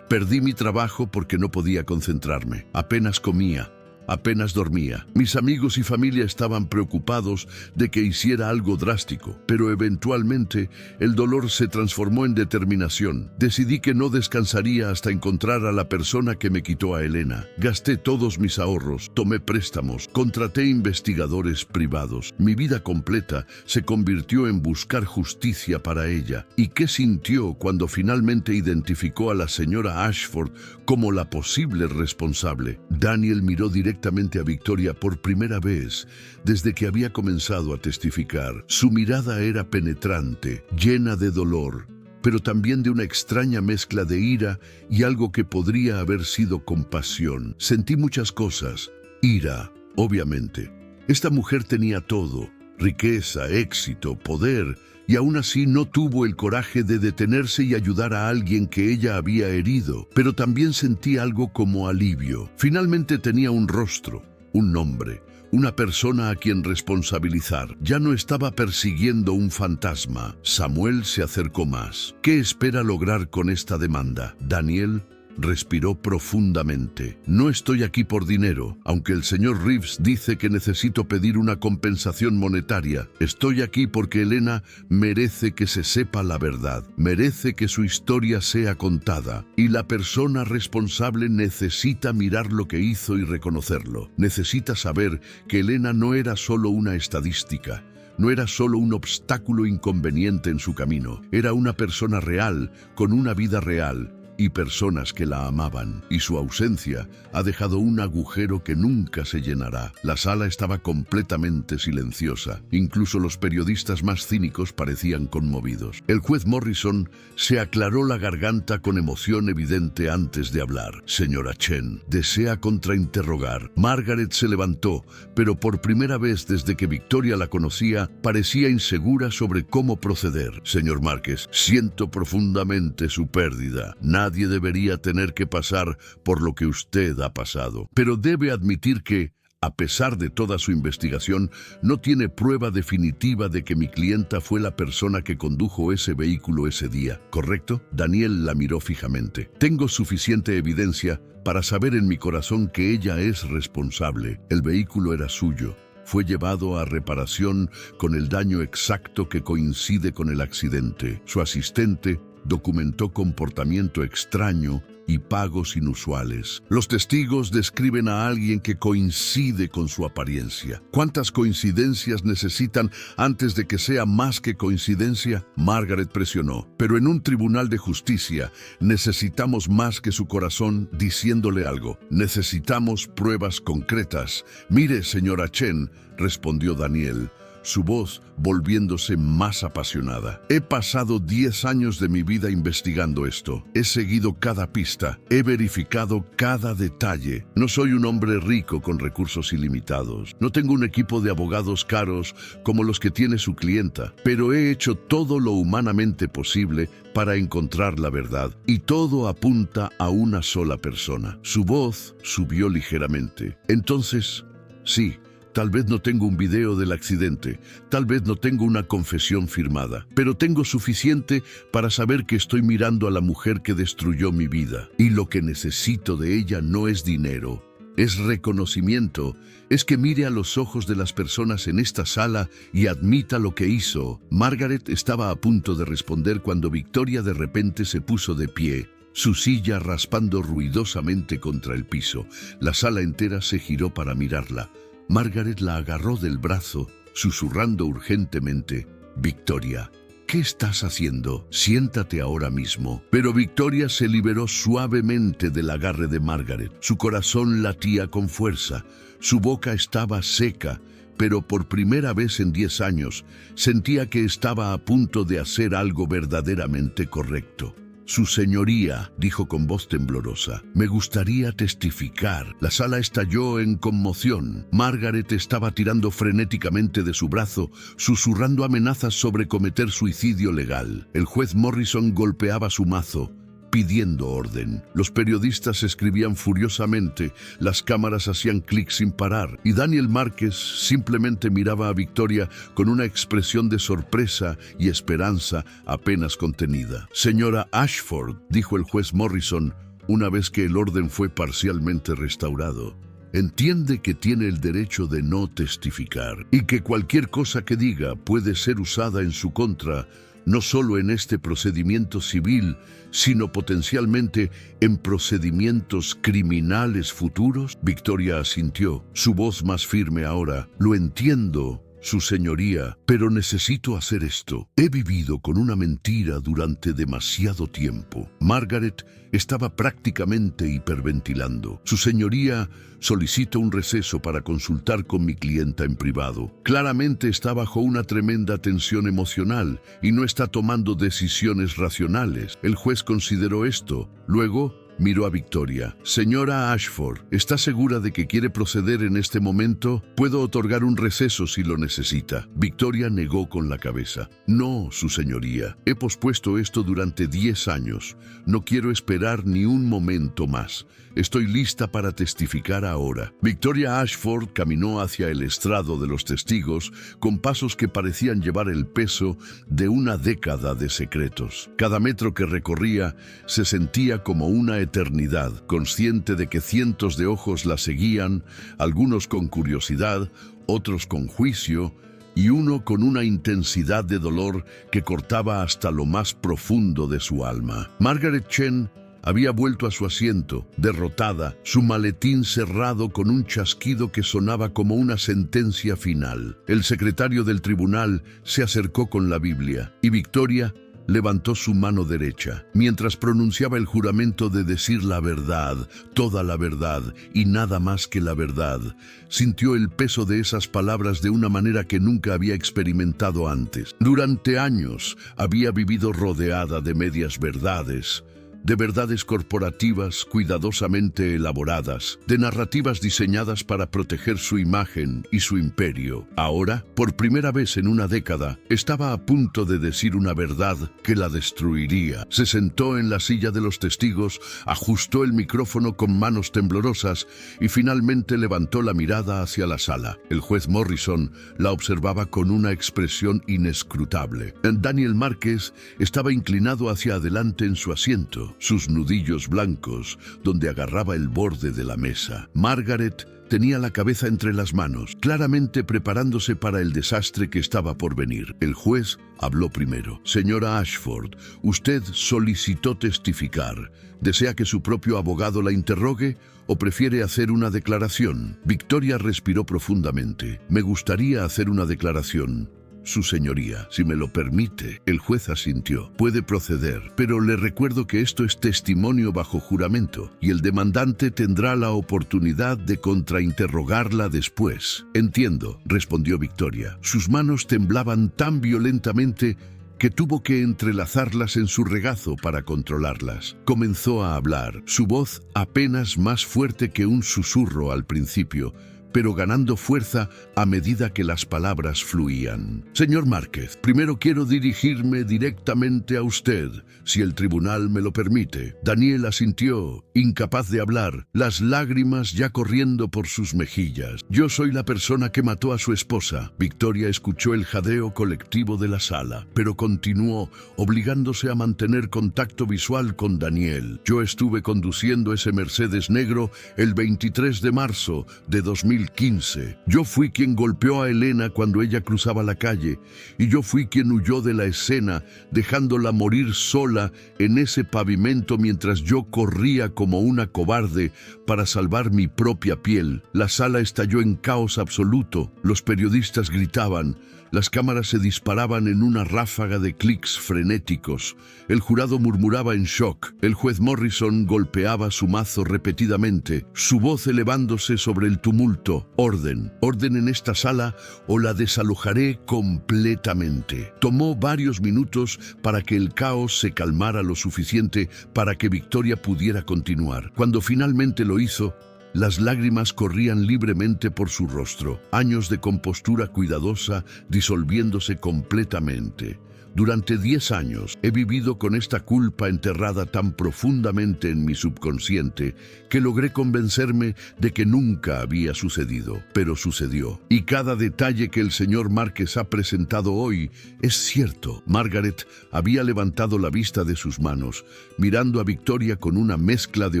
Perdí mi trabajo porque no podía concentrarme. Apenas comía. Apenas dormía. Mis amigos y familia estaban preocupados de que hiciera algo drástico, pero eventualmente el dolor se transformó en determinación. Decidí que no descansaría hasta encontrar a la persona que me quitó a Elena. Gasté todos mis ahorros, tomé préstamos, contraté investigadores privados. Mi vida completa se convirtió en buscar justicia para ella. ¿Y qué sintió cuando finalmente identificó a la señora Ashford como la posible responsable? Daniel miró directamente a Victoria por primera vez desde que había comenzado a testificar. Su mirada era penetrante, llena de dolor, pero también de una extraña mezcla de ira y algo que podría haber sido compasión. Sentí muchas cosas. Ira, obviamente. Esta mujer tenía todo: riqueza, éxito, poder, y aún así no tuvo el coraje de detenerse y ayudar a alguien que ella había herido. Pero también sentí algo como alivio. Finalmente tenía un rostro, un nombre, una persona a quien responsabilizar. Ya no estaba persiguiendo un fantasma. Samuel se acercó más. ¿Qué espera lograr con esta demanda? Daniel respiró profundamente. No estoy aquí por dinero, aunque el señor Reeves dice que necesito pedir una compensación monetaria. Estoy aquí porque Elena merece que se sepa la verdad, merece que su historia sea contada, y la persona responsable necesita mirar lo que hizo y reconocerlo. Necesita saber que Elena no era solo una estadística. No era solo un obstáculo inconveniente en su camino. Era una persona real, con una vida real, y personas que la amaban, y su ausencia ha dejado un agujero que nunca se llenará. La sala estaba completamente silenciosa. Incluso los periodistas más cínicos parecían conmovidos. El juez Morrison se aclaró la garganta con emoción evidente antes de hablar. Señora Chen, desea contrainterrogar. Margaret se levantó, pero por primera vez desde que Victoria la conocía, parecía insegura sobre cómo proceder. Señor Márquez, siento profundamente su pérdida. Nadie debería tener que pasar por lo que usted ha pasado. Pero debe admitir que, a pesar de toda su investigación, no tiene prueba definitiva de que mi clienta fue la persona que condujo ese vehículo ese día, ¿correcto? Daniel la miró fijamente. Tengo suficiente evidencia para saber en mi corazón que ella es responsable. El vehículo era suyo. Fue llevado a reparación con el daño exacto que coincide con el accidente. Su asistente documentó comportamiento extraño y pagos inusuales. Los testigos describen a alguien que coincide con su apariencia. ¿Cuántas coincidencias necesitan antes de que sea más que coincidencia? Margaret presionó. Pero en un tribunal de justicia necesitamos más que su corazón diciéndole algo. Necesitamos pruebas concretas. Mire, señora Chen, respondió Daniel, su voz volviéndose más apasionada. He pasado 10 años de mi vida investigando esto. He seguido cada pista. He verificado cada detalle. No soy un hombre rico con recursos ilimitados. No tengo un equipo de abogados caros como los que tiene su clienta. Pero he hecho todo lo humanamente posible para encontrar la verdad. Y todo apunta a una sola persona. Su voz subió ligeramente. Entonces, sí. Tal vez no tengo un video del accidente, tal vez no tengo una confesión firmada, pero tengo suficiente para saber que estoy mirando a la mujer que destruyó mi vida. Y lo que necesito de ella no es dinero, es reconocimiento, es que mire a los ojos de las personas en esta sala y admita lo que hizo. Margaret estaba a punto de responder cuando Victoria de repente se puso de pie, su silla raspando ruidosamente contra el piso. La sala entera se giró para mirarla. Margaret la agarró del brazo, susurrando urgentemente: «Victoria, ¿qué estás haciendo? Siéntate ahora mismo». Pero Victoria se liberó suavemente del agarre de Margaret. Su corazón latía con fuerza, su boca estaba seca, pero por primera vez en 10 años sentía que estaba a punto de hacer algo verdaderamente correcto. Su señoría, dijo con voz temblorosa, me gustaría testificar. La sala estalló en conmoción. Margaret estaba tirando frenéticamente de su brazo, susurrando amenazas sobre cometer suicidio legal. El juez Morrison golpeaba su mazo, pidiendo orden. Los periodistas escribían furiosamente, las cámaras hacían clic sin parar, y Daniel Márquez simplemente miraba a Victoria con una expresión de sorpresa y esperanza apenas contenida. Señora Ashford, dijo el juez Morrison, una vez que el orden fue parcialmente restaurado, entiende que tiene el derecho de no testificar y que cualquier cosa que diga puede ser usada en su contra, no solo en este procedimiento civil, sino potencialmente en procedimientos criminales futuros. Victoria asintió, su voz más firme ahora. Lo entiendo, su señoría, pero necesito hacer esto. He vivido con una mentira durante demasiado tiempo. Margaret estaba prácticamente hiperventilando. Su señoría, solicito un receso para consultar con mi clienta en privado. Claramente está bajo una tremenda tensión emocional y no está tomando decisiones racionales. El juez consideró esto. Luego, miró a Victoria. Señora Ashford, ¿está segura de que quiere proceder en este momento? Puedo otorgar un receso si lo necesita. Victoria negó con la cabeza. No, su señoría. He pospuesto esto durante 10 años. No quiero esperar ni un momento más. Estoy lista para testificar ahora. Victoria Ashford caminó hacia el estrado de los testigos con pasos que parecían llevar el peso de una década de secretos. Cada metro que recorría se sentía como una eternidad, consciente de que cientos de ojos la seguían, algunos con curiosidad, otros con juicio, y uno con una intensidad de dolor que cortaba hasta lo más profundo de su alma. Margaret Chen había vuelto a su asiento, derrotada, su maletín cerrado con un chasquido que sonaba como una sentencia final. El secretario del tribunal se acercó con la Biblia, y Victoria levantó su mano derecha, mientras pronunciaba el juramento de decir la verdad, toda la verdad y nada más que la verdad. Sintió el peso de esas palabras de una manera que nunca había experimentado antes. Durante años había vivido rodeada de medias verdades, de verdades corporativas cuidadosamente elaboradas, de narrativas diseñadas para proteger su imagen y su imperio. Ahora, por primera vez en una década, estaba a punto de decir una verdad que la destruiría. Se sentó en la silla de los testigos, ajustó el micrófono con manos temblorosas y finalmente levantó la mirada hacia la sala. El juez Morrison la observaba con una expresión inescrutable. Daniel Márquez estaba inclinado hacia adelante en su asiento, sus nudillos blancos, donde agarraba el borde de la mesa. Margaret tenía la cabeza entre las manos, claramente preparándose para el desastre que estaba por venir. El juez habló primero. Señora Ashford, usted solicitó testificar. ¿Desea que su propio abogado la interrogue o prefiere hacer una declaración? Victoria respiró profundamente. Me gustaría hacer una declaración, su señoría, si me lo permite. El juez asintió. Puede proceder, pero le recuerdo que esto es testimonio bajo juramento y el demandante tendrá la oportunidad de contrainterrogarla después. Entiendo, respondió Victoria. Sus manos temblaban tan violentamente que tuvo que entrelazarlas en su regazo para controlarlas. Comenzó a hablar, su voz apenas más fuerte que un susurro al principio, pero ganando fuerza a medida que las palabras fluían. Señor Márquez, primero quiero dirigirme directamente a usted, si el tribunal me lo permite. Daniel asintió, incapaz de hablar, las lágrimas ya corriendo por sus mejillas. Yo soy la persona que mató a su esposa. Victoria escuchó el jadeo colectivo de la sala, pero continuó, obligándose a mantener contacto visual con Daniel. Yo estuve conduciendo ese Mercedes negro el 23 de marzo de 2015. Yo fui quien golpeó a Elena cuando ella cruzaba la calle, y yo fui quien huyó de la escena, dejándola morir sola en ese pavimento mientras yo corría como una cobarde para salvar mi propia piel. La sala estalló en caos absoluto. Los periodistas gritaban, Las cámaras se disparaban en una ráfaga de clics frenéticos. El jurado murmuraba en shock. El juez Morrison golpeaba su mazo repetidamente, su voz elevándose sobre el tumulto. Orden, orden en esta sala o la desalojaré completamente. Tomó varios minutos para que el caos se calmara lo suficiente para que Victoria pudiera continuar. Cuando finalmente lo hizo, las lágrimas corrían libremente por su rostro, años de compostura cuidadosa disolviéndose completamente. Durante 10 años he vivido con esta culpa enterrada tan profundamente en mi subconsciente que logré convencerme de que nunca había sucedido, pero sucedió. Y cada detalle que el señor Márquez ha presentado hoy es cierto. Margaret había levantado la vista de sus manos, mirando a Victoria con una mezcla de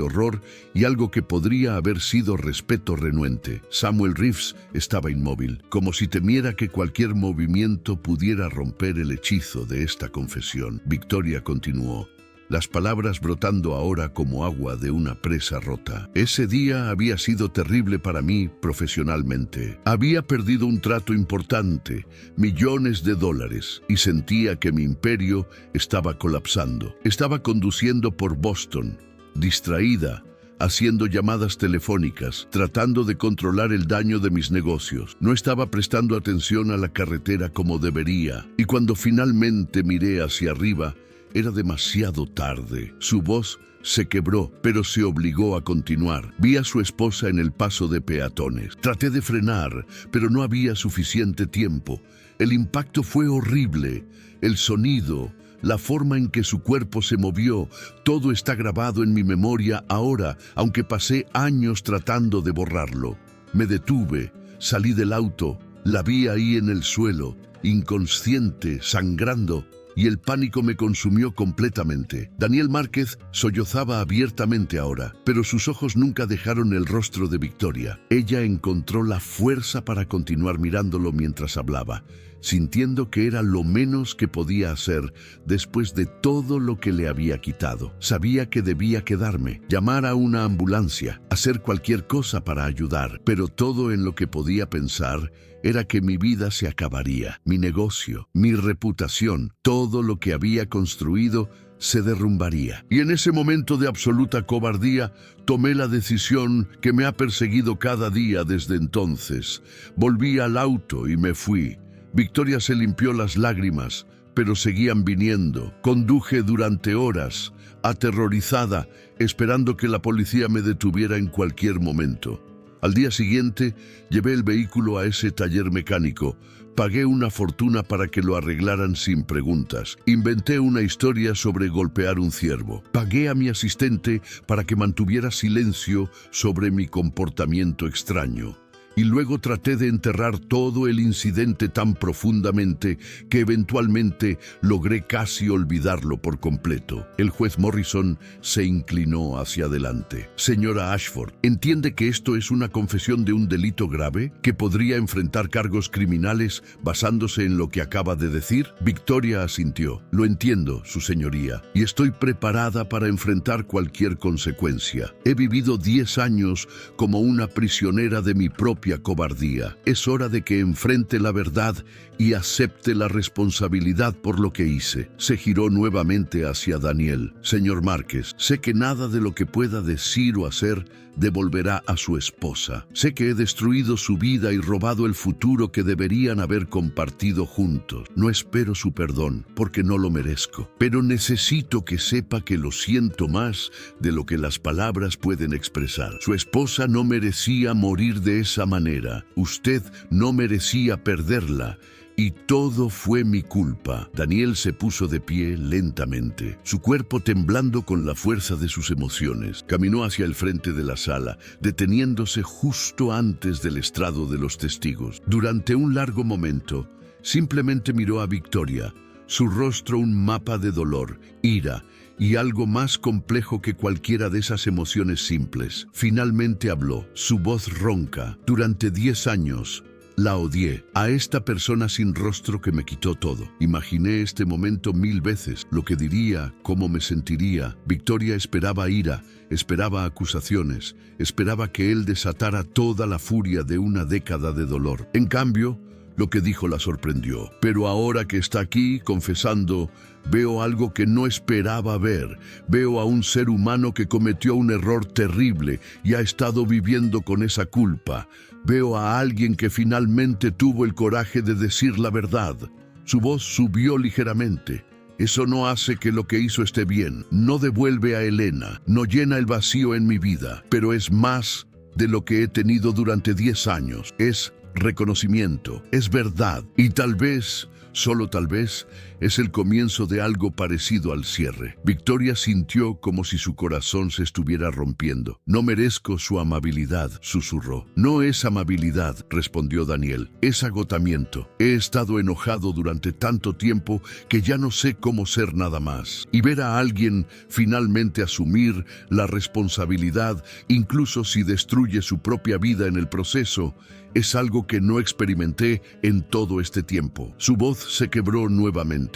horror y algo que podría haber sido respeto renuente. Samuel Reeves estaba inmóvil, como si temiera que cualquier movimiento pudiera romper el hechizo de esta confesión. Victoria continuó, las palabras brotando ahora como agua de una presa rota. Ese día había sido terrible para mí profesionalmente. Había perdido un trato importante, millones de dólares, y sentía que mi imperio estaba colapsando. Estaba conduciendo por Boston, distraída, haciendo llamadas telefónicas, tratando de controlar el daño de mis negocios. No estaba prestando atención a la carretera como debería, y cuando finalmente miré hacia arriba, era demasiado tarde. Su voz se quebró, pero se obligó a continuar. Vi a su esposa en el paso de peatones. Traté de frenar, pero no había suficiente tiempo. El impacto fue horrible. El sonido, la forma en que su cuerpo se movió, todo está grabado en mi memoria ahora, aunque pasé años tratando de borrarlo. Me detuve, salí del auto, la vi ahí en el suelo, inconsciente, sangrando, y el pánico me consumió completamente. Daniel Márquez sollozaba abiertamente ahora, pero sus ojos nunca dejaron el rostro de Victoria. Ella encontró la fuerza para continuar mirándolo mientras hablaba, sintiendo que era lo menos que podía hacer después de todo lo que le había quitado. Sabía que debía quedarme, llamar a una ambulancia, hacer cualquier cosa para ayudar, pero todo en lo que podía pensar era que mi vida se acabaría, mi negocio, mi reputación, todo lo que había construido se derrumbaría. Y en ese momento de absoluta cobardía, tomé la decisión que me ha perseguido cada día desde entonces. Volví al auto y me fui. Victoria se limpió las lágrimas, pero seguían viniendo. Conduje durante horas, aterrorizada, esperando que la policía me detuviera en cualquier momento. Al día siguiente, llevé el vehículo a ese taller mecánico. Pagué una fortuna para que lo arreglaran sin preguntas. Inventé una historia sobre golpear un ciervo. Pagué a mi asistente para que mantuviera silencio sobre mi comportamiento extraño. Y luego traté de enterrar todo el incidente tan profundamente que eventualmente logré casi olvidarlo por completo. El juez Morrison se inclinó hacia adelante. Señora Ashford, ¿entiende que esto es una confesión de un delito grave que podría enfrentar cargos criminales basándose en lo que acaba de decir? Victoria asintió. Lo entiendo, su señoría, y estoy preparada para enfrentar cualquier consecuencia. He vivido 10 años como una prisionera de mi propia cobardía. Es hora de que enfrente la verdad y acepte la responsabilidad por lo que hice. Se giró nuevamente hacia Daniel. Señor Márquez, sé que nada de lo que pueda decir o hacer devolverá a su esposa. Sé que he destruido su vida y robado el futuro que deberían haber compartido juntos. No espero su perdón, porque no lo merezco. Pero necesito que sepa que lo siento más de lo que las palabras pueden expresar. Su esposa no merecía morir de esa manera. Usted no merecía perderla. Y todo fue mi culpa. Daniel se puso de pie lentamente, su cuerpo temblando con la fuerza de sus emociones. Caminó hacia el frente de la sala, deteniéndose justo antes del estrado de los testigos. Durante un largo momento, simplemente miró a Victoria, su rostro un mapa de dolor, ira y algo más complejo que cualquiera de esas emociones simples. Finalmente habló, su voz ronca. Durante 10 años, la odié, a esta persona sin rostro que me quitó todo. Imaginé este momento 1000 veces, lo que diría, cómo me sentiría. Victoria esperaba ira, esperaba acusaciones, esperaba que él desatara toda la furia de una década de dolor. En cambio, Lo que dijo la sorprendió. Pero ahora que está aquí, confesando, veo algo que no esperaba ver. Veo a un ser humano que cometió un error terrible y ha estado viviendo con esa culpa. Veo a alguien que finalmente tuvo el coraje de decir la verdad. Su voz subió ligeramente. Eso no hace que lo que hizo esté bien. No devuelve a Elena, no llena el vacío en mi vida, pero es más de lo que he tenido durante 10 años. Es reconocimiento, es verdad y tal vez, solo tal vez, es el comienzo de algo parecido al cierre. Victoria sintió como si su corazón se estuviera rompiendo. No merezco su amabilidad, susurró. No es amabilidad, respondió Daniel. Es agotamiento. He estado enojado durante tanto tiempo que ya no sé cómo ser nada más. Y ver a alguien finalmente asumir la responsabilidad, incluso si destruye su propia vida en el proceso, es algo que no experimenté en todo este tiempo. Su voz se quebró nuevamente.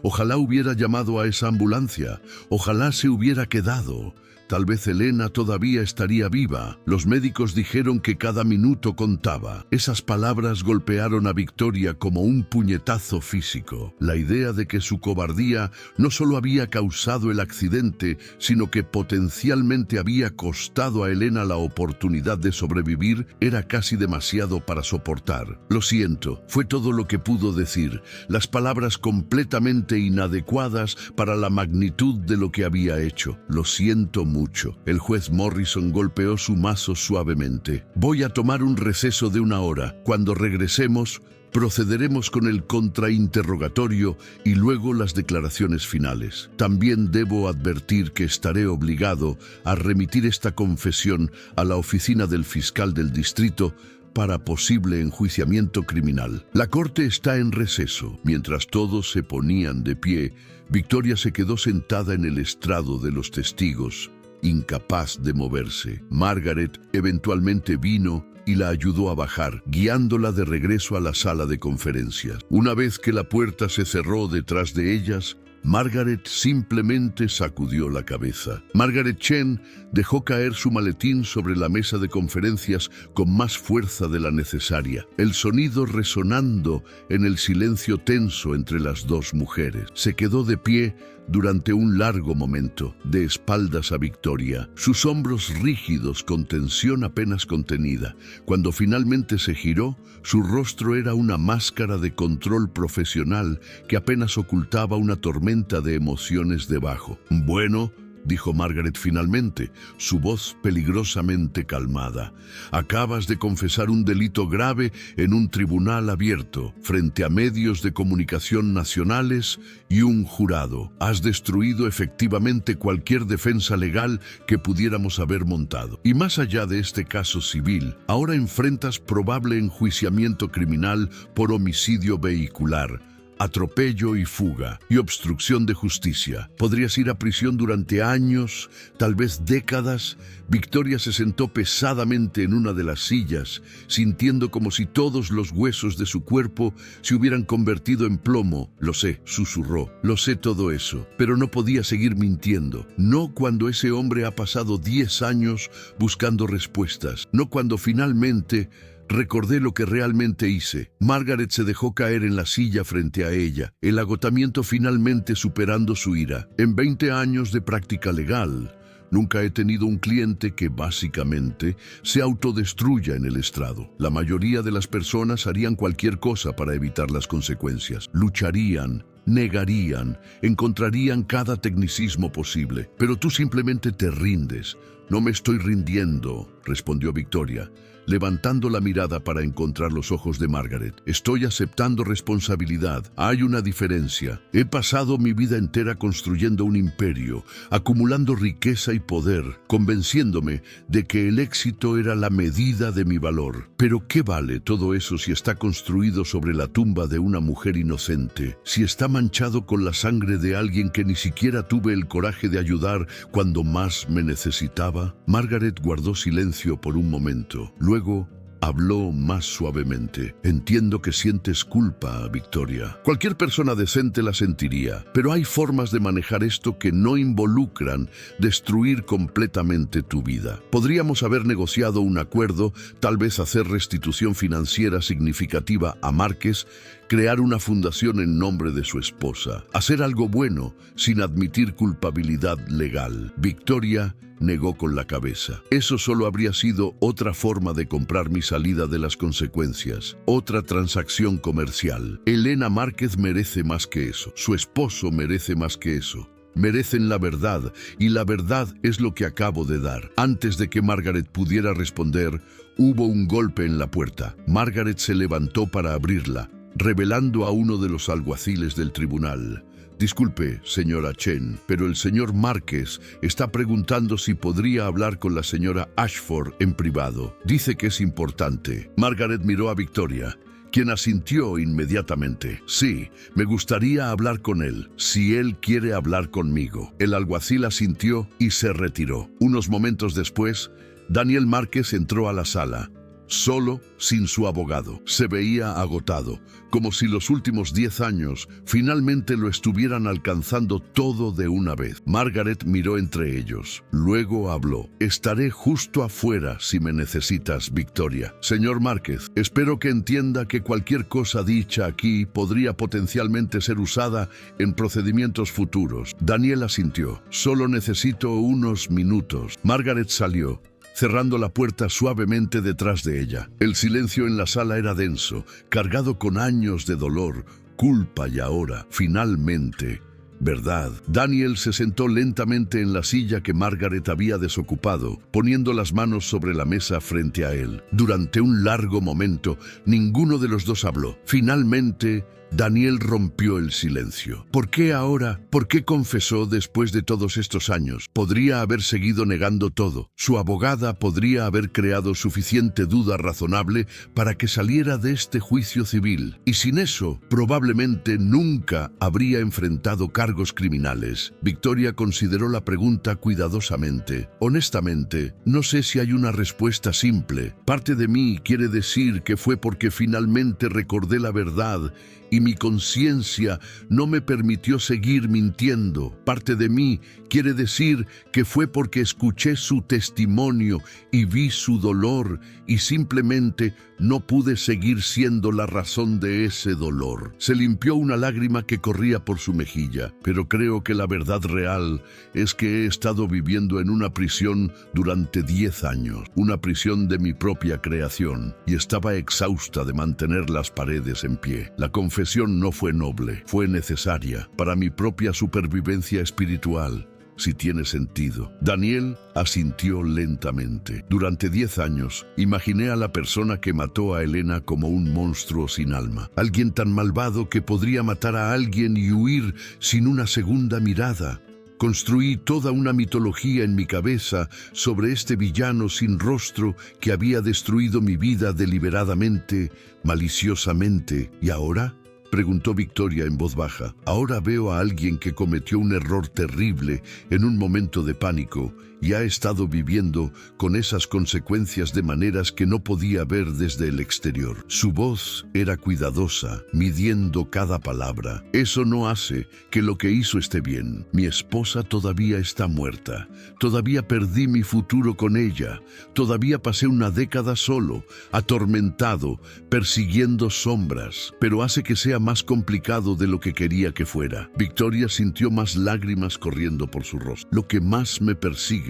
Ojalá hubiera llamado a esa ambulancia. Ojalá se hubiera quedado. Tal vez Elena todavía estaría viva. Los médicos dijeron que cada minuto contaba. Esas palabras golpearon a Victoria como un puñetazo físico. La idea de que su cobardía no solo había causado el accidente, sino que potencialmente había costado a Elena la oportunidad de sobrevivir, era casi demasiado para soportar. Lo siento, fue todo lo que pudo decir. Las palabras completamente inadecuadas para la magnitud de lo que había hecho. Lo siento mucho. El juez Morrison golpeó su mazo suavemente. Voy a tomar un receso de 1 hora. Cuando regresemos, procederemos con el contrainterrogatorio y luego las declaraciones finales. También debo advertir que estaré obligado a remitir esta confesión a la oficina del fiscal del distrito para posible enjuiciamiento criminal. La corte está en receso. Mientras todos se ponían de pie, Victoria se quedó sentada en el estrado de los testigos, incapaz de moverse. Margaret eventualmente vino y la ayudó a bajar, guiándola de regreso a la sala de conferencias. Una vez que la puerta se cerró detrás de ellas, Margaret simplemente sacudió la cabeza. Margaret Chen dejó caer su maletín sobre la mesa de conferencias con más fuerza de la necesaria, el sonido resonando en el silencio tenso entre las dos mujeres. Se quedó de pie durante un largo momento, de espaldas a Victoria, sus hombros rígidos con tensión apenas contenida. Cuando finalmente se giró, su rostro era una máscara de control profesional que apenas ocultaba una tormenta de emociones debajo. Bueno, dijo Margaret finalmente, su voz peligrosamente calmada. Acabas de confesar un delito grave en un tribunal abierto, frente a medios de comunicación nacionales y un jurado. Has destruido efectivamente cualquier defensa legal que pudiéramos haber montado. Y más allá de este caso civil, ahora enfrentas probable enjuiciamiento criminal por homicidio vehicular, atropello y fuga, y obstrucción de justicia. Podrías ir a prisión durante años, tal vez décadas. Victoria se sentó pesadamente en una de las sillas, sintiendo como si todos los huesos de su cuerpo se hubieran convertido en plomo. Lo sé, susurró, lo sé todo eso, pero no podía seguir mintiendo. No cuando ese hombre ha pasado 10 años buscando respuestas, no cuando finalmente recordé lo que realmente hice. Margaret se dejó caer en la silla frente a ella, el agotamiento finalmente superando su ira. En 20 años de práctica legal, nunca he tenido un cliente que básicamente se autodestruya en el estrado. La mayoría de las personas harían cualquier cosa para evitar las consecuencias. Lucharían, negarían, encontrarían cada tecnicismo posible. Pero tú simplemente te rindes. No me estoy rindiendo, respondió Victoria, levantando la mirada para encontrar los ojos de Margaret. Estoy aceptando responsabilidad. Hay una diferencia. He pasado mi vida entera construyendo un imperio, acumulando riqueza y poder, convenciéndome de que el éxito era la medida de mi valor. Pero ¿qué vale todo eso si está construido sobre la tumba de una mujer inocente? Si está manchado con la sangre de alguien que ni siquiera tuve el coraje de ayudar cuando más me necesitaba? Margaret guardó silencio por un momento. Luego habló más suavemente. Entiendo que sientes culpa, Victoria. Cualquier persona decente la sentiría, pero hay formas de manejar esto que no involucran destruir completamente tu vida. Podríamos haber negociado un acuerdo, tal vez hacer restitución financiera significativa a Márquez, crear una fundación en nombre de su esposa, hacer algo bueno sin admitir culpabilidad legal. Victoria negó con la cabeza. Eso solo habría sido otra forma de comprar mi salida de las consecuencias, otra transacción comercial. Elena Márquez merece más que eso. Su esposo merece más que eso. Merecen la verdad, y la verdad es lo que acabo de dar. Antes de que Margaret pudiera responder, hubo un golpe en la puerta. Margaret se levantó para abrirla, revelando a uno de los alguaciles del tribunal. Disculpe, señora Chen, pero el señor Márquez está preguntando si podría hablar con la señora Ashford en privado. Dice que es importante. Margaret miró a Victoria, quien asintió inmediatamente. Sí, me gustaría hablar con él, si él quiere hablar conmigo. El alguacil asintió y se retiró. Unos momentos después, Daniel Márquez entró a la sala. Solo, sin su abogado. Se veía agotado, como si los últimos 10 años finalmente lo estuvieran alcanzando todo de una vez. Margaret miró entre ellos. Luego habló. Estaré justo afuera si me necesitas, Victoria. Señor Márquez, espero que entienda que cualquier cosa dicha aquí podría potencialmente ser usada en procedimientos futuros. Daniel asintió. Solo necesito unos minutos. Margaret salió, cerrando la puerta suavemente detrás de ella. El silencio en la sala era denso, cargado con años de dolor, culpa y ahora, finalmente, verdad. Daniel se sentó lentamente en la silla que Margaret había desocupado, poniendo las manos sobre la mesa frente a él. Durante un largo momento, ninguno de los dos habló. Finalmente, Daniel rompió el silencio. ¿Por qué ahora? ¿Por qué confesó después de todos estos años? Podría haber seguido negando todo. Su abogada podría haber creado suficiente duda razonable para que saliera de este juicio civil. Y sin eso, probablemente nunca habría enfrentado cargos criminales. Victoria consideró la pregunta cuidadosamente. Honestamente, no sé si hay una respuesta simple. Parte de mí quiere decir que fue porque finalmente recordé la verdad y mi conciencia no me permitió seguir mintiendo. Parte de mí quiere decir que fue porque escuché su testimonio y vi su dolor y simplemente no pude seguir siendo la razón de ese dolor. Se limpió una lágrima que corría por su mejilla, pero creo que la verdad real es que he estado viviendo en una prisión durante 10 años, una prisión de mi propia creación, y estaba exhausta de mantener las paredes en pie. La confesión no fue noble, fue necesaria para mi propia supervivencia espiritual, si tiene sentido. Daniel asintió lentamente. Durante 10 años, imaginé a la persona que mató a Elena como un monstruo sin alma. Alguien tan malvado que podría matar a alguien y huir sin una segunda mirada. Construí toda una mitología en mi cabeza sobre este villano sin rostro que había destruido mi vida deliberadamente, maliciosamente. ¿Y ahora?, preguntó Victoria en voz baja. Ahora veo a alguien que cometió un error terrible en un momento de pánico y ha estado viviendo con esas consecuencias de maneras que no podía ver desde el exterior. Su voz era cuidadosa, midiendo cada palabra. Eso no hace que lo que hizo esté bien. Mi esposa todavía está muerta. Todavía perdí mi futuro con ella. Todavía pasé una década solo, atormentado, persiguiendo sombras. Pero hace que sea más complicado de lo que quería que fuera. Victoria sintió más lágrimas corriendo por su rostro. Lo que más me persigue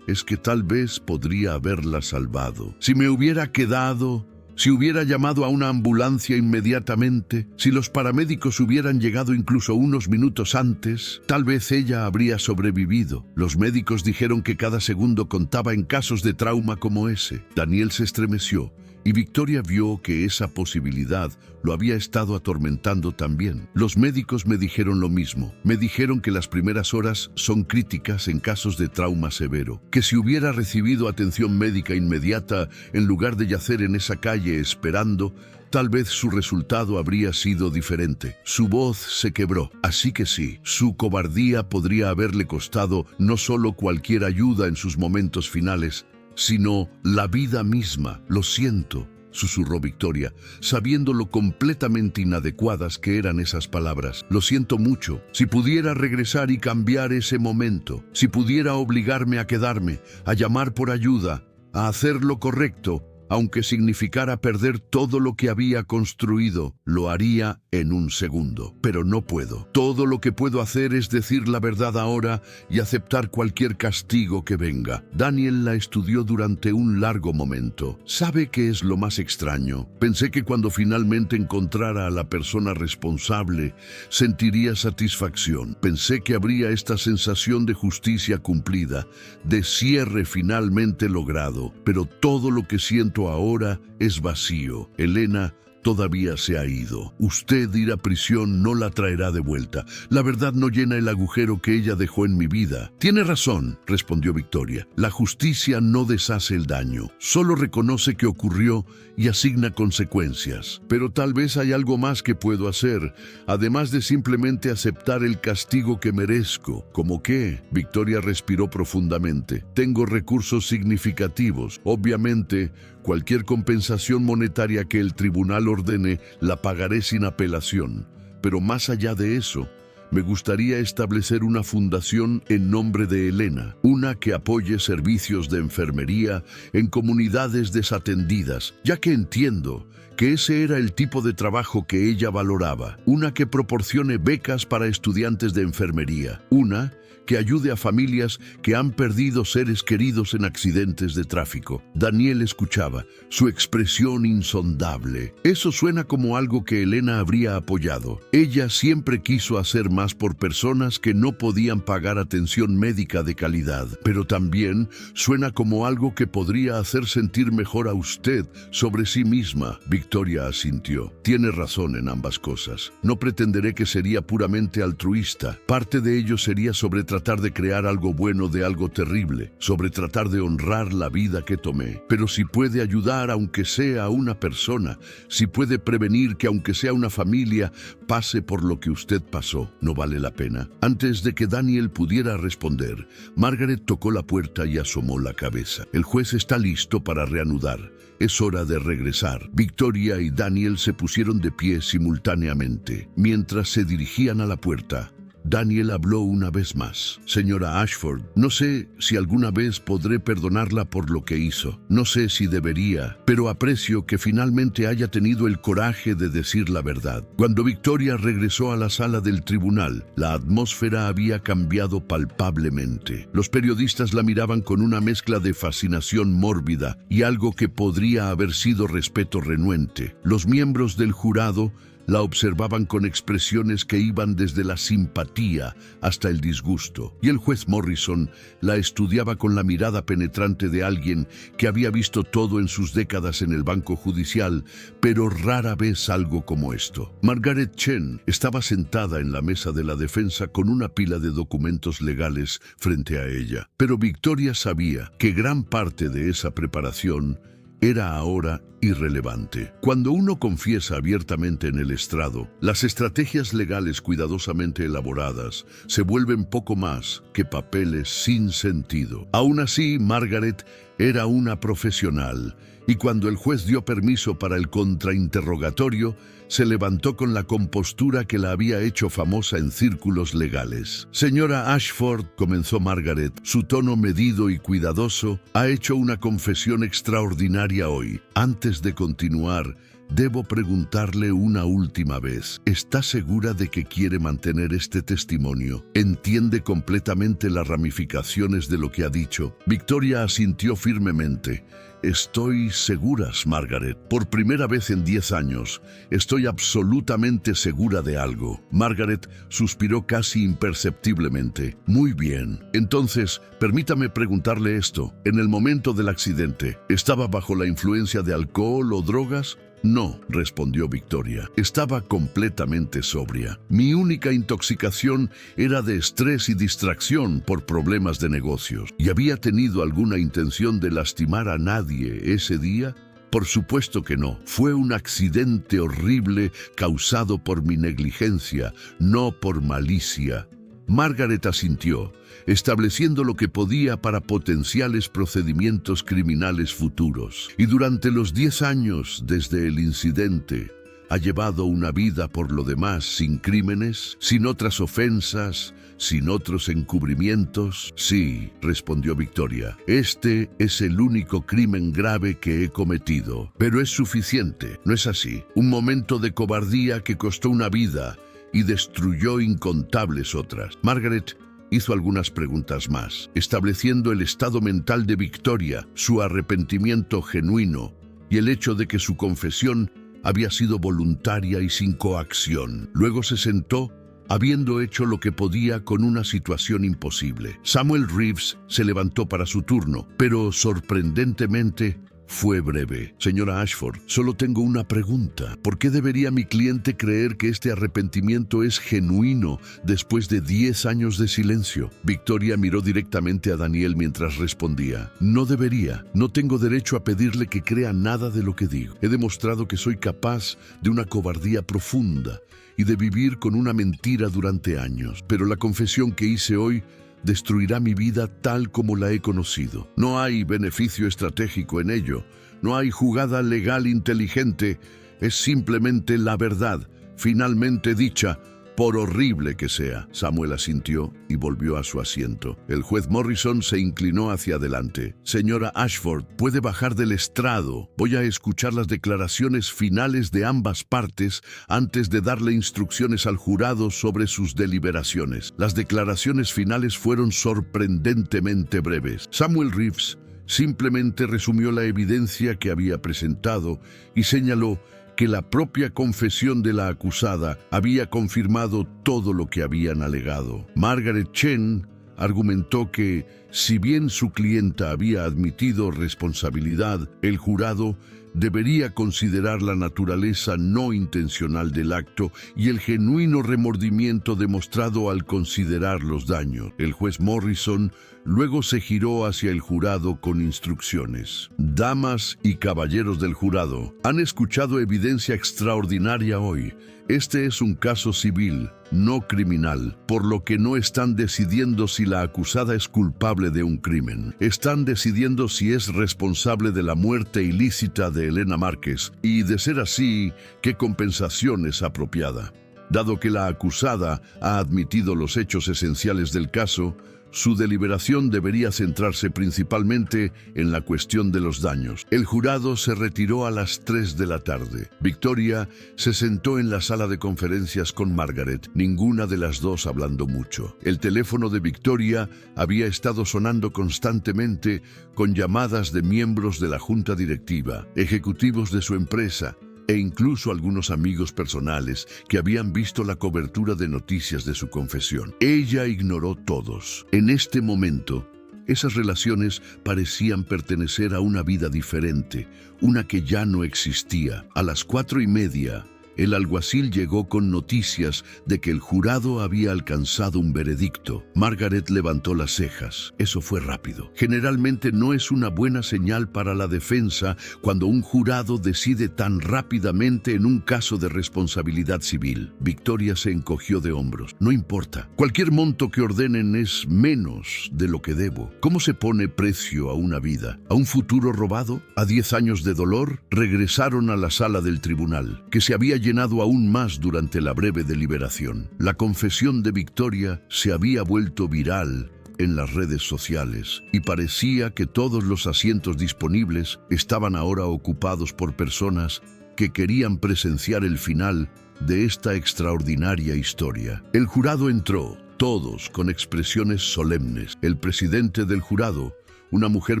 es que tal vez podría haberla salvado. Si me hubiera quedado, si hubiera llamado a una ambulancia inmediatamente, si los paramédicos hubieran llegado incluso unos minutos antes, tal vez ella habría sobrevivido. Los médicos dijeron que cada segundo contaba en casos de trauma como ese. Daniel se estremeció y Victoria vio que esa posibilidad lo había estado atormentando también. Los médicos me dijeron lo mismo. Me dijeron que las primeras horas son críticas en casos de trauma severo, que si hubiera recibido atención médica inmediata en lugar de yacer en esa calle esperando, tal vez su resultado habría sido diferente. Su voz se quebró. Así que sí, su cobardía podría haberle costado no solo cualquier ayuda en sus momentos finales, sino la vida misma. Lo siento, susurró Victoria, sabiendo lo completamente inadecuadas que eran esas palabras. Lo siento mucho. Si pudiera regresar y cambiar ese momento, si pudiera obligarme a quedarme, a llamar por ayuda, a hacer lo correcto, aunque significara perder todo lo que había construido, lo haría en un segundo. Pero no puedo. Todo lo que puedo hacer es decir la verdad ahora y aceptar cualquier castigo que venga. Daniel la estudió durante un largo momento. ¿Sabe qué es lo más extraño? Pensé que cuando finalmente encontrara a la persona responsable, sentiría satisfacción. Pensé que habría esta sensación de justicia cumplida, de cierre finalmente logrado. Pero todo lo que siento ahora es vacío. Elena todavía se ha ido. Usted ir a prisión no la traerá de vuelta. La verdad no llena el agujero que ella dejó en mi vida. Tiene razón, respondió Victoria. La justicia no deshace el daño, solo reconoce que ocurrió y asigna consecuencias. Pero tal vez hay algo más que puedo hacer, además de simplemente aceptar el castigo que merezco. ¿Cómo qué? Victoria respiró profundamente. Tengo recursos significativos. Obviamente, cualquier compensación monetaria que el tribunal ordene la pagaré sin apelación. Pero más allá de eso, me gustaría establecer una fundación en nombre de Elena, una que apoye servicios de enfermería en comunidades desatendidas, ya que entiendo que ese era el tipo de trabajo que ella valoraba, una que proporcione becas para estudiantes de enfermería, una que ayude a familias que han perdido seres queridos en accidentes de tráfico. Daniel escuchaba, su expresión insondable. Eso suena como algo que Elena habría apoyado. Ella siempre quiso hacer más por personas que no podían pagar atención médica de calidad, pero también suena como algo que podría hacer sentir mejor a usted sobre sí misma. Victoria asintió. Tiene razón en ambas cosas. No pretenderé que sería puramente altruista. Parte de ello sería sobre tratar de crear algo bueno de algo terrible, sobre tratar de honrar la vida que tomé. Pero si puede ayudar aunque sea a una persona, si puede prevenir que aunque sea una familia pase por lo que usted pasó, ¿no vale la pena? Antes de que Daniel pudiera responder, Margaret tocó la puerta y asomó la cabeza. El juez está listo para reanudar. Es hora de regresar. Victoria y Daniel se pusieron de pie simultáneamente. Mientras se dirigían a la puerta, Daniel habló una vez más. Señora Ashford, no sé si alguna vez podré perdonarla por lo que hizo. No sé si debería, pero aprecio que finalmente haya tenido el coraje de decir la verdad. Cuando Victoria regresó a la sala del tribunal, la atmósfera había cambiado palpablemente. Los periodistas la miraban con una mezcla de fascinación mórbida y algo que podría haber sido respeto renuente. Los miembros del jurado la observaban con expresiones que iban desde la simpatía hasta el disgusto, y el juez Morrison la estudiaba con la mirada penetrante de alguien que había visto todo en sus décadas en el banco judicial, pero rara vez algo como esto. Margaret Chen estaba sentada en la mesa de la defensa con una pila de documentos legales frente a ella, pero Victoria sabía que gran parte de esa preparación era ahora irrelevante. Cuando uno confiesa abiertamente en el estrado, las estrategias legales cuidadosamente elaboradas se vuelven poco más que papeles sin sentido. Aún así, Margaret era una profesional, y cuando el juez dio permiso para el contrainterrogatorio, se levantó con la compostura que la había hecho famosa en círculos legales. Señora Ashford, comenzó Margaret, su tono medido y cuidadoso, ha hecho una confesión extraordinaria hoy. Antes de continuar, debo preguntarle una última vez. ¿Está segura de que quiere mantener este testimonio? ¿Entiende completamente las ramificaciones de lo que ha dicho? Victoria asintió firmemente. Estoy segura, Margaret. Por primera vez en 10 años, estoy absolutamente segura de algo. Margaret suspiró casi imperceptiblemente. Muy bien. Entonces, permítame preguntarle esto. En el momento del accidente, ¿estaba bajo la influencia de alcohol o drogas? No, respondió Victoria. Estaba completamente sobria. Mi única intoxicación era de estrés y distracción por problemas de negocios. ¿Y había tenido alguna intención de lastimar a nadie ese día? Por supuesto que no. Fue un accidente horrible causado por mi negligencia, no por malicia. Margaret asintió, estableciendo lo que podía para potenciales procedimientos criminales futuros. Y durante los 10 años desde el incidente, ha llevado una vida por lo demás sin crímenes, sin otras ofensas, sin otros encubrimientos. Sí, respondió Victoria, este es el único crimen grave que he cometido. Pero es suficiente, ¿no es así? Un momento de cobardía que costó una vida y destruyó incontables otras. Margaret hizo algunas preguntas más, estableciendo el estado mental de Victoria, su arrepentimiento genuino y el hecho de que su confesión había sido voluntaria y sin coacción. Luego se sentó, habiendo hecho lo que podía con una situación imposible. Samuel Reeves se levantó para su turno, pero sorprendentemente fue breve. Señora Ashford, solo tengo una pregunta. ¿Por qué debería mi cliente creer que este arrepentimiento es genuino después de 10 años de silencio? Victoria miró directamente a Daniel mientras respondía. No debería. No tengo derecho a pedirle que crea nada de lo que digo. He demostrado que soy capaz de una cobardía profunda y de vivir con una mentira durante años. Pero la confesión que hice hoy destruirá mi vida tal como la he conocido. No hay beneficio estratégico en ello, no hay jugada legal inteligente, es simplemente la verdad, finalmente dicha, por horrible que sea. Samuel asintió y volvió a su asiento. El juez Morrison se inclinó hacia adelante. Señora Ashford, puede bajar del estrado. Voy a escuchar las declaraciones finales de ambas partes antes de darle instrucciones al jurado sobre sus deliberaciones. Las declaraciones finales fueron sorprendentemente breves. Samuel Reeves simplemente resumió la evidencia que había presentado y señaló que la propia confesión de la acusada había confirmado todo lo que habían alegado. Margaret Chen argumentó que, si bien su clienta había admitido responsabilidad, el jurado debería considerar la naturaleza no intencional del acto y el genuino remordimiento demostrado al considerar los daños. El juez Morrison luego se giró hacia el jurado con instrucciones. Damas y caballeros del jurado, han escuchado evidencia extraordinaria hoy. Este es un caso civil, no criminal, por lo que no están decidiendo si la acusada es culpable de un crimen. Están decidiendo si es responsable de la muerte ilícita de Elena Márquez y, de ser así, qué compensación es apropiada. Dado que la acusada ha admitido los hechos esenciales del caso, su deliberación debería centrarse principalmente en la cuestión de los daños. El jurado se retiró a las 3 de la tarde. Victoria se sentó en la sala de conferencias con Margaret, ninguna de las dos hablando mucho. El teléfono de Victoria había estado sonando constantemente con llamadas de miembros de la junta directiva, ejecutivos de su empresa, e incluso algunos amigos personales que habían visto la cobertura de noticias de su confesión. Ella ignoró todos. En este momento, esas relaciones parecían pertenecer a una vida diferente, una que ya no existía. A las 4:30, el alguacil llegó con noticias de que el jurado había alcanzado un veredicto. Margaret levantó las cejas. Eso fue rápido. Generalmente no es una buena señal para la defensa cuando un jurado decide tan rápidamente en un caso de responsabilidad civil. Victoria se encogió de hombros. No importa. Cualquier monto que ordenen es menos de lo que debo. ¿Cómo se pone precio a una vida? ¿A un futuro robado? ¿A 10 años de dolor? Regresaron a la sala del tribunal, que se había llenado aún más durante la breve deliberación. La confesión de Victoria se había vuelto viral en las redes sociales y parecía que todos los asientos disponibles estaban ahora ocupados por personas que querían presenciar el final de esta extraordinaria historia. El jurado entró, todos con expresiones solemnes. El presidente del jurado, una mujer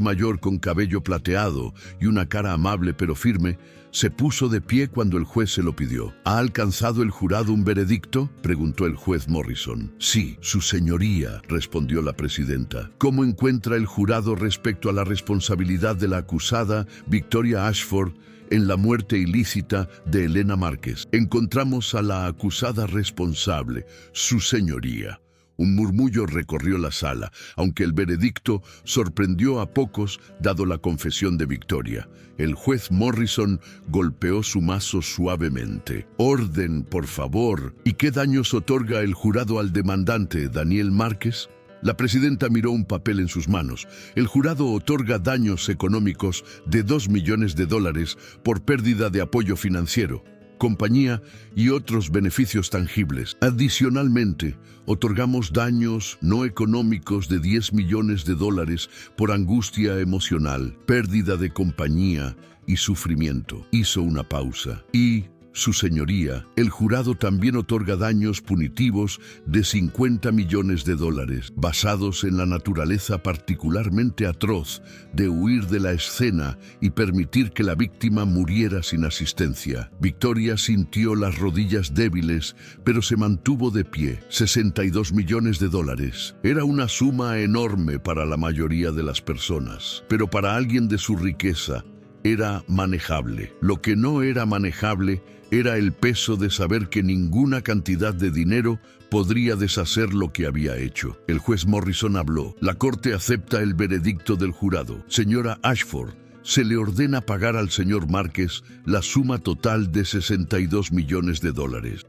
mayor con cabello plateado y una cara amable pero firme, se puso de pie cuando el juez se lo pidió. ¿Ha alcanzado el jurado un veredicto?, preguntó el juez Morrison. Sí, su señoría, respondió la presidenta. ¿Cómo encuentra el jurado respecto a la responsabilidad de la acusada, Victoria Ashford, en la muerte ilícita de Elena Márquez? Encontramos a la acusada responsable, su señoría. Un murmullo recorrió la sala, aunque el veredicto sorprendió a pocos dado la confesión de Victoria. El juez Morrison golpeó su mazo suavemente. «Orden, por favor. ¿Y qué daños otorga el jurado al demandante, Daniel Márquez?» La presidenta miró un papel en sus manos. El jurado otorga daños económicos de $2 millones por pérdida de apoyo financiero, compañía y otros beneficios tangibles. Adicionalmente, otorgamos daños no económicos de $10 millones por angustia emocional, pérdida de compañía y sufrimiento. Hizo una pausa. Y, su señoría, el jurado también otorga daños punitivos de $50 millones, basados en la naturaleza particularmente atroz de huir de la escena y permitir que la víctima muriera sin asistencia. Victoria sintió las rodillas débiles, pero se mantuvo de pie. $62 millones. Era una suma enorme para la mayoría de las personas, pero para alguien de su riqueza, era manejable. Lo que no era manejable era el peso de saber que ninguna cantidad de dinero podría deshacer lo que había hecho. El juez Morrison habló. La corte acepta el veredicto del jurado. Señora Ashford, se le ordena pagar al señor Márquez la suma total de $62 millones.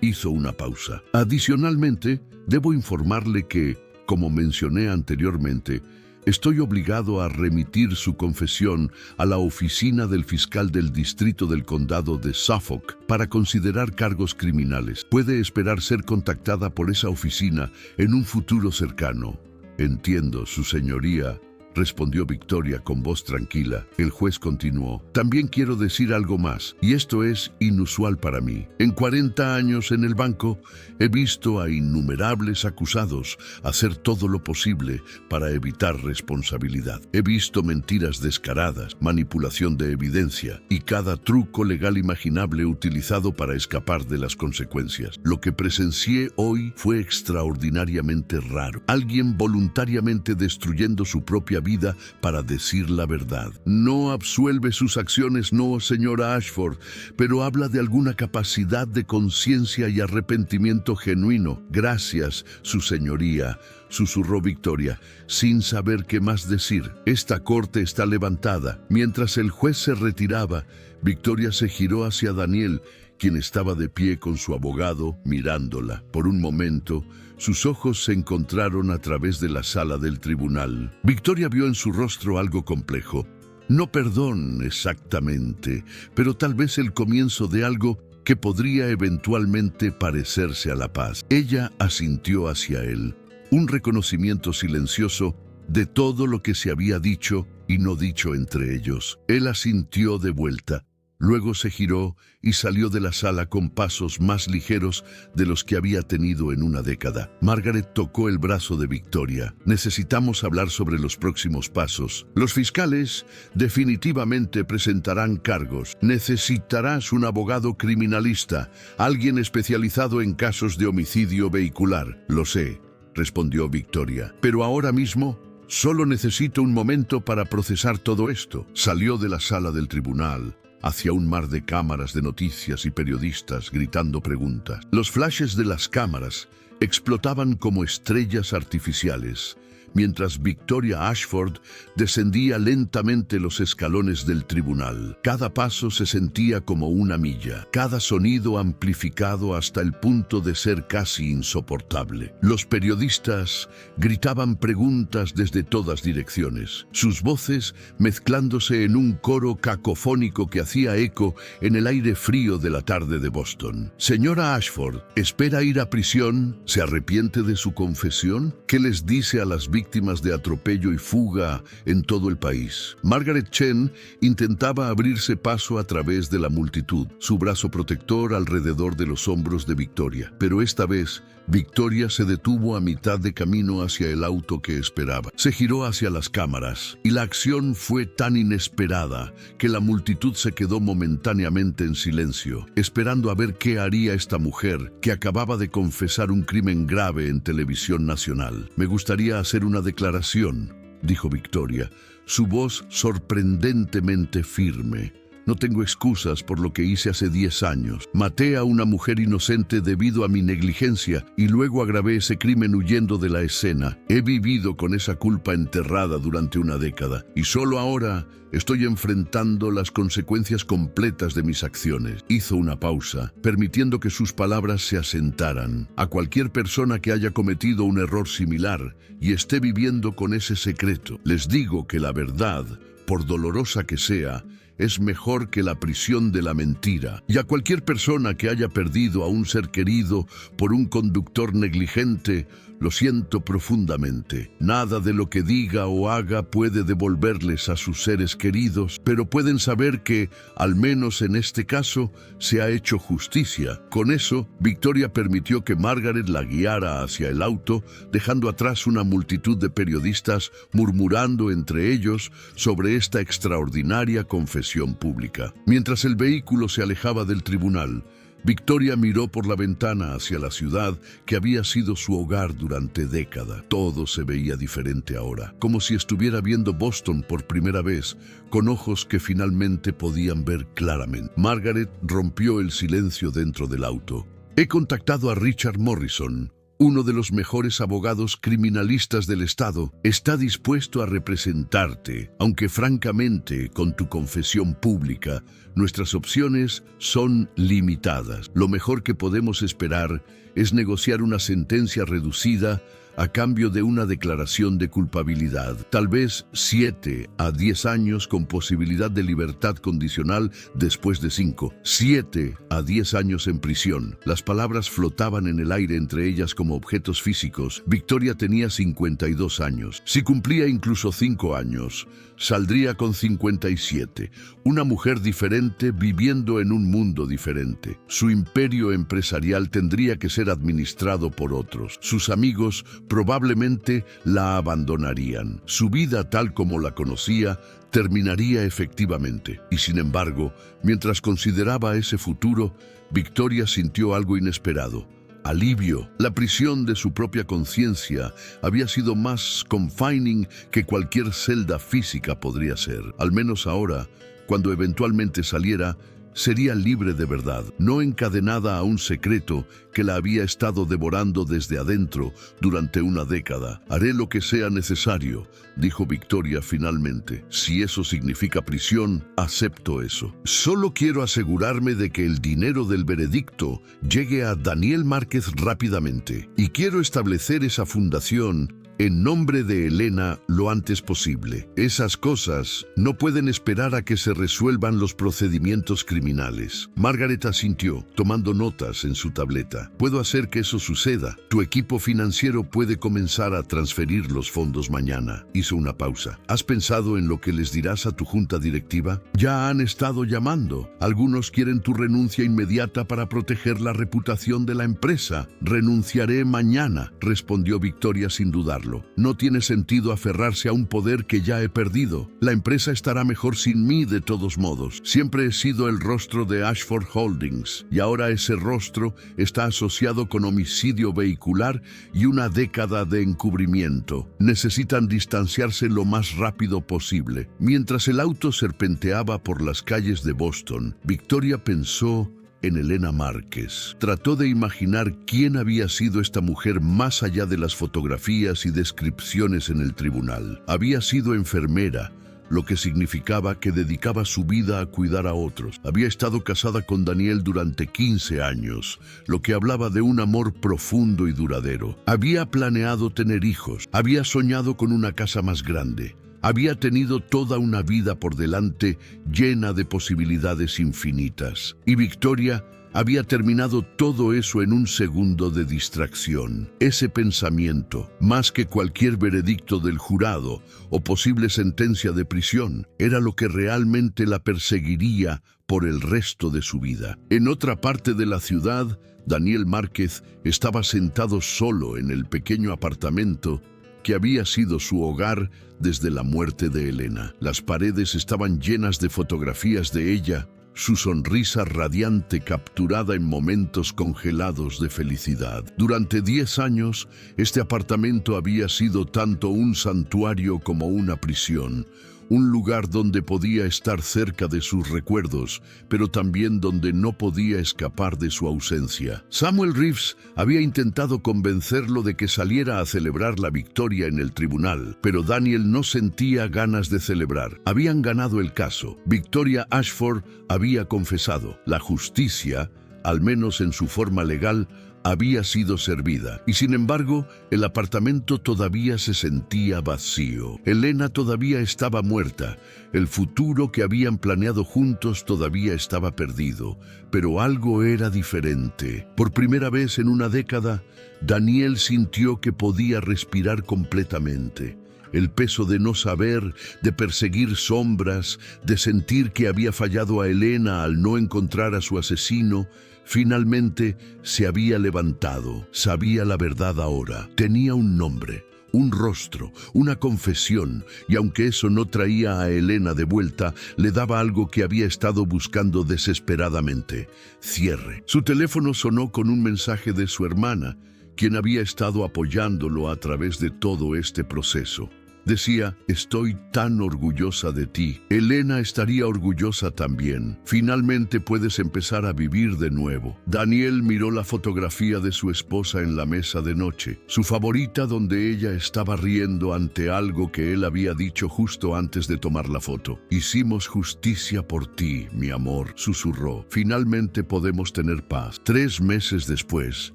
Hizo una pausa. Adicionalmente, debo informarle que, como mencioné anteriormente, estoy obligado a remitir su confesión a la oficina del fiscal del distrito del condado de Suffolk para considerar cargos criminales. Puede esperar ser contactada por esa oficina en un futuro cercano. Entiendo, su señoría, respondió Victoria con voz tranquila. El juez continuó. También quiero decir algo más, y esto es inusual para mí. En 40 años en el banco, he visto a innumerables acusados hacer todo lo posible para evitar responsabilidad. He visto mentiras descaradas, manipulación de evidencia y cada truco legal imaginable utilizado para escapar de las consecuencias. Lo que presencié hoy fue extraordinariamente raro. Alguien voluntariamente destruyendo su propia vida para decir la verdad. No absuelve sus acciones, no, señora Ashford, pero habla de alguna capacidad de conciencia y arrepentimiento genuino. Gracias, su señoría, susurró Victoria, sin saber qué más decir. Esta corte está levantada. Mientras el juez se retiraba, Victoria se giró hacia Daniel, quien estaba de pie con su abogado mirándola. Por un momento, sus ojos se encontraron a través de la sala del tribunal. Victoria vio en su rostro algo complejo. No perdón exactamente, pero tal vez el comienzo de algo que podría eventualmente parecerse a la paz. Ella asintió hacia él, un reconocimiento silencioso de todo lo que se había dicho y no dicho entre ellos. Él asintió de vuelta. Luego se giró y salió de la sala con pasos más ligeros de los que había tenido en una década. Margaret tocó el brazo de Victoria. Necesitamos hablar sobre los próximos pasos. Los fiscales definitivamente presentarán cargos. Necesitarás un abogado criminalista, alguien especializado en casos de homicidio vehicular. Lo sé, respondió Victoria. Pero ahora mismo solo necesito un momento para procesar todo esto. Salió de la sala del tribunal hacia un mar de cámaras de noticias y periodistas gritando preguntas. Los flashes de las cámaras explotaban como estrellas artificiales, mientras Victoria Ashford descendía lentamente los escalones del tribunal. Cada paso se sentía como una milla, cada sonido amplificado hasta el punto de ser casi insoportable. Los periodistas gritaban preguntas desde todas direcciones, sus voces mezclándose en un coro cacofónico que hacía eco en el aire frío de la tarde de Boston. Señora Ashford, ¿espera ir a prisión? ¿Se arrepiente de su confesión? ¿Qué les dice a las víctimas de atropello y fuga en todo el país? Margaret Chen intentaba abrirse paso a través de la multitud, su brazo protector alrededor de los hombros de Victoria. Pero esta vez, Victoria se detuvo a mitad de camino hacia el auto que esperaba. Se giró hacia las cámaras, y la acción fue tan inesperada que la multitud se quedó momentáneamente en silencio, esperando a ver qué haría esta mujer que acababa de confesar un crimen grave en televisión nacional. Me gustaría hacer una declaración, dijo Victoria, su voz sorprendentemente firme. No tengo excusas por lo que hice hace 10 años. Maté a una mujer inocente debido a mi negligencia y luego agravé ese crimen huyendo de la escena. He vivido con esa culpa enterrada durante una década y solo ahora estoy enfrentando las consecuencias completas de mis acciones. Hizo una pausa, permitiendo que sus palabras se asentaran. A cualquier persona que haya cometido un error similar y esté viviendo con ese secreto, les digo que la verdad, por dolorosa que sea, es mejor que la prisión de la mentira. Y a cualquier persona que haya perdido a un ser querido por un conductor negligente, lo siento profundamente. Nada de lo que diga o haga puede devolverles a sus seres queridos, pero pueden saber que, al menos en este caso, se ha hecho justicia. Con eso, Victoria permitió que Margaret la guiara hacia el auto, dejando atrás una multitud de periodistas murmurando entre ellos sobre esta extraordinaria confesión pública. Mientras el vehículo se alejaba del tribunal, Victoria miró por la ventana hacia la ciudad que había sido su hogar durante décadas. Todo se veía diferente ahora, como si estuviera viendo Boston por primera vez, con ojos que finalmente podían ver claramente. Margaret rompió el silencio dentro del auto. He contactado a Richard Morrison, uno de los mejores abogados criminalistas del estado. Está dispuesto a representarte, aunque francamente, con tu confesión pública, nuestras opciones son limitadas. Lo mejor que podemos esperar es negociar una sentencia reducida a cambio de una declaración de culpabilidad. Tal vez 7 a 10 años con posibilidad de libertad condicional después de 5. 7 a 10 años en prisión. Las palabras flotaban en el aire entre ellas como objetos físicos. Victoria tenía 52 años. Si cumplía incluso 5 años, saldría con 57. Una mujer diferente viviendo en un mundo diferente. Su imperio empresarial tendría que ser administrado por otros. Sus amigos probablemente la abandonarían. Su vida tal como la conocía terminaría efectivamente. Y sin embargo, mientras consideraba ese futuro, Victoria sintió algo inesperado. Alivio. La prisión de su propia conciencia había sido más confining que cualquier celda física podría ser. Al menos ahora, cuando eventualmente saliera, sería libre de verdad, no encadenada a un secreto que la había estado devorando desde adentro durante una década. Haré lo que sea necesario, dijo Victoria finalmente. Si eso significa prisión, acepto eso. Solo quiero asegurarme de que el dinero del veredicto llegue a Daniel Márquez rápidamente. Y quiero establecer esa fundación en nombre de Elena lo antes posible. Esas cosas no pueden esperar a que se resuelvan los procedimientos criminales. Margaret asintió, tomando notas en su tableta. Puedo hacer que eso suceda. Tu equipo financiero puede comenzar a transferir los fondos mañana. Hizo una pausa. ¿Has pensado en lo que les dirás a tu junta directiva? Ya han estado llamando. Algunos quieren tu renuncia inmediata para proteger la reputación de la empresa. Renunciaré mañana, respondió Victoria sin dudarlo. No tiene sentido aferrarse a un poder que ya he perdido. La empresa estará mejor sin mí de todos modos. Siempre he sido el rostro de Ashford Holdings y ahora ese rostro está asociado con homicidio vehicular y una década de encubrimiento. Necesitan distanciarse lo más rápido posible. Mientras el auto serpenteaba por las calles de Boston, Victoria pensó en Elena Márquez. Trató de imaginar quién había sido esta mujer más allá de las fotografías y descripciones en el tribunal. Había sido enfermera, lo que significaba que dedicaba su vida a cuidar a otros. Había estado casada con Daniel durante 15 años, lo que hablaba de un amor profundo y duradero. Había planeado tener hijos, había soñado con una casa más grande. Había tenido toda una vida por delante llena de posibilidades infinitas. Y Victoria había terminado todo eso en un segundo de distracción. Ese pensamiento, más que cualquier veredicto del jurado o posible sentencia de prisión, era lo que realmente la perseguiría por el resto de su vida. En otra parte de la ciudad, Daniel Márquez estaba sentado solo en el pequeño apartamento que había sido su hogar desde la muerte de Elena. Las paredes estaban llenas de fotografías de ella, su sonrisa radiante capturada en momentos congelados de felicidad. Durante 10 años, este apartamento había sido tanto un santuario como una prisión, un lugar donde podía estar cerca de sus recuerdos, pero también donde no podía escapar de su ausencia. Samuel Reeves había intentado convencerlo de que saliera a celebrar la victoria en el tribunal, pero Daniel no sentía ganas de celebrar. Habían ganado el caso. Victoria Ashford había confesado. La justicia, al menos en su forma legal, había sido servida, y sin embargo, el apartamento todavía se sentía vacío. Elena todavía estaba muerta, el futuro que habían planeado juntos todavía estaba perdido, pero algo era diferente. Por primera vez en una década, Daniel sintió que podía respirar completamente. El peso de no saber, de perseguir sombras, de sentir que había fallado a Elena al no encontrar a su asesino, finalmente se había levantado. Sabía la verdad ahora. Tenía un nombre, un rostro, una confesión, y aunque eso no traía a Elena de vuelta, le daba algo que había estado buscando desesperadamente: cierre. Su teléfono sonó con un mensaje de su hermana, quien había estado apoyándolo a través de todo este proceso. Decía: estoy tan orgullosa de ti. Elena estaría orgullosa también. Finalmente puedes empezar a vivir de nuevo. Daniel miró la fotografía de su esposa en la mesa de noche, su favorita, donde ella estaba riendo ante algo que él había dicho justo antes de tomar la foto. Hicimos justicia por ti, mi amor, susurró. Finalmente podemos tener paz. 3 meses después,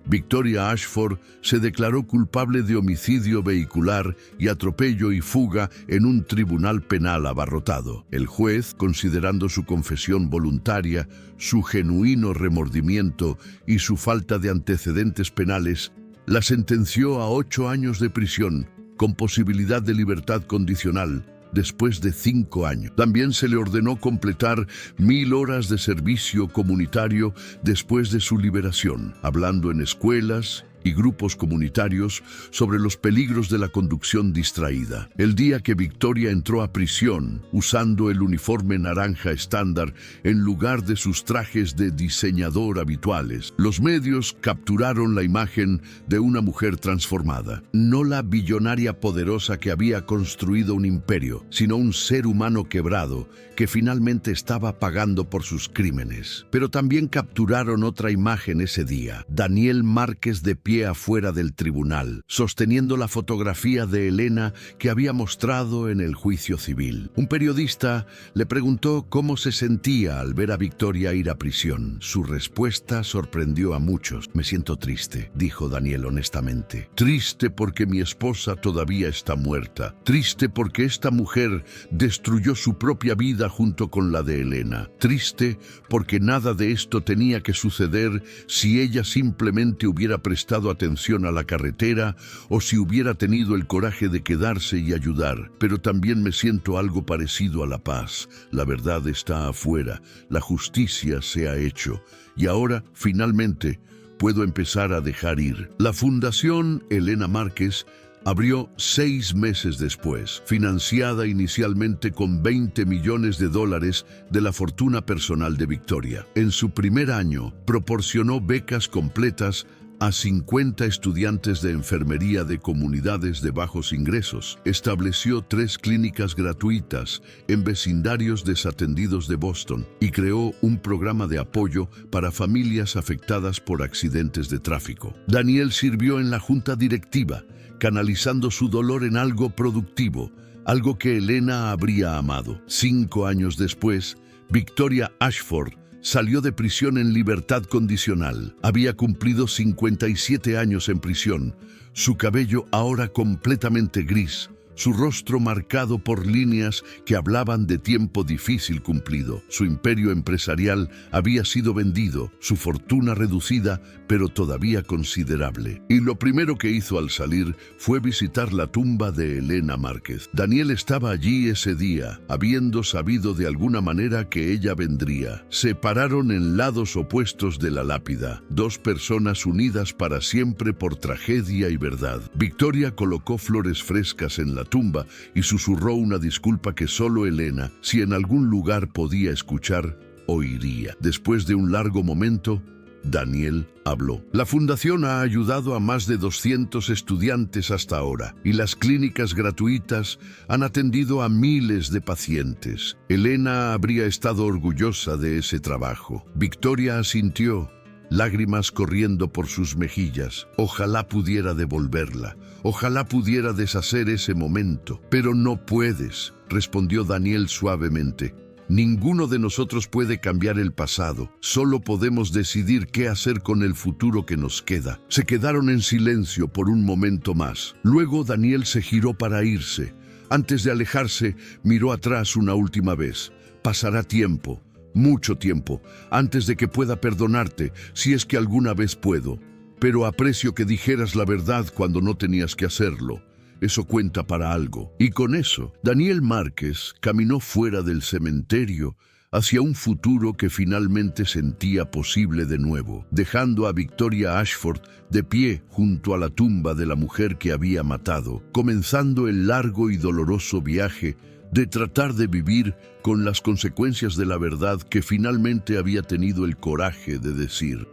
Victoria Ashford se declaró culpable de homicidio vehicular y atropello y fuga en un tribunal penal abarrotado. El juez, considerando su confesión voluntaria, su genuino remordimiento y su falta de antecedentes penales, la sentenció a 8 años de prisión, con posibilidad de libertad condicional, después de 5 años. También se le ordenó completar 1000 horas de servicio comunitario después de su liberación, hablando en escuelas y grupos comunitarios sobre los peligros de la conducción distraída. El día que Victoria entró a prisión, usando el uniforme naranja estándar en lugar de sus trajes de diseñador habituales, los medios capturaron la imagen de una mujer transformada. No la billonaria poderosa que había construido un imperio, sino un ser humano quebrado que finalmente estaba pagando por sus crímenes. Pero también capturaron otra imagen ese día: Daniel Márquez de pie afuera del tribunal, sosteniendo la fotografía de Elena que había mostrado en el juicio civil. Un periodista le preguntó cómo se sentía al ver a Victoria ir a prisión. Su respuesta sorprendió a muchos. Me siento triste, dijo Daniel honestamente. Triste porque mi esposa todavía está muerta. Triste porque esta mujer destruyó su propia vida junto con la de Elena. Triste porque nada de esto tenía que suceder si ella simplemente hubiera prestado atención a la carretera o si hubiera tenido el coraje de quedarse y ayudar. Pero también me siento algo parecido a la paz. La verdad está afuera, la justicia se ha hecho y ahora, finalmente, puedo empezar a dejar ir. La Fundación Elena Márquez abrió 6 meses después, financiada inicialmente con $20 millones de la fortuna personal de Victoria. En su primer año, proporcionó becas completas a 50 estudiantes de enfermería de comunidades de bajos ingresos. Estableció 3 clínicas gratuitas en vecindarios desatendidos de Boston y creó un programa de apoyo para familias afectadas por accidentes de tráfico. Daniel sirvió en la junta directiva, canalizando su dolor en algo productivo, algo que Elena habría amado. 5 años después, Victoria Ashford salió de prisión en libertad condicional. Había cumplido 57 años en prisión, su cabello ahora completamente gris, su rostro marcado por líneas que hablaban de tiempo difícil cumplido. Su imperio empresarial había sido vendido, su fortuna reducida, pero todavía considerable. Y lo primero que hizo al salir fue visitar la tumba de Elena Márquez. Daniel estaba allí ese día, habiendo sabido de alguna manera que ella vendría. Se pararon en lados opuestos de la lápida, 2 personas unidas para siempre por tragedia y verdad. Victoria colocó flores frescas en la tumba y susurró una disculpa que solo Elena, si en algún lugar podía escuchar, oiría. Después de un largo momento, Daniel habló. La fundación ha ayudado a más de 200 estudiantes hasta ahora y las clínicas gratuitas han atendido a miles de pacientes. Elena habría estado orgullosa de ese trabajo. Victoria asintió, lágrimas corriendo por sus mejillas. Ojalá pudiera devolverla. Ojalá pudiera deshacer ese momento. Pero no puedes, respondió Daniel suavemente. Ninguno de nosotros puede cambiar el pasado, solo podemos decidir qué hacer con el futuro que nos queda. Se quedaron en silencio por un momento más. Luego Daniel se giró para irse. Antes de alejarse, miró atrás una última vez. Pasará tiempo, mucho tiempo, antes de que pueda perdonarte, si es que alguna vez puedo. Pero aprecio que dijeras la verdad cuando no tenías que hacerlo. Eso cuenta para algo. Y con eso, Daniel Márquez caminó fuera del cementerio hacia un futuro que finalmente sentía posible de nuevo, dejando a Victoria Ashford de pie junto a la tumba de la mujer que había matado, comenzando el largo y doloroso viaje de tratar de vivir con las consecuencias de la verdad que finalmente había tenido el coraje de decir.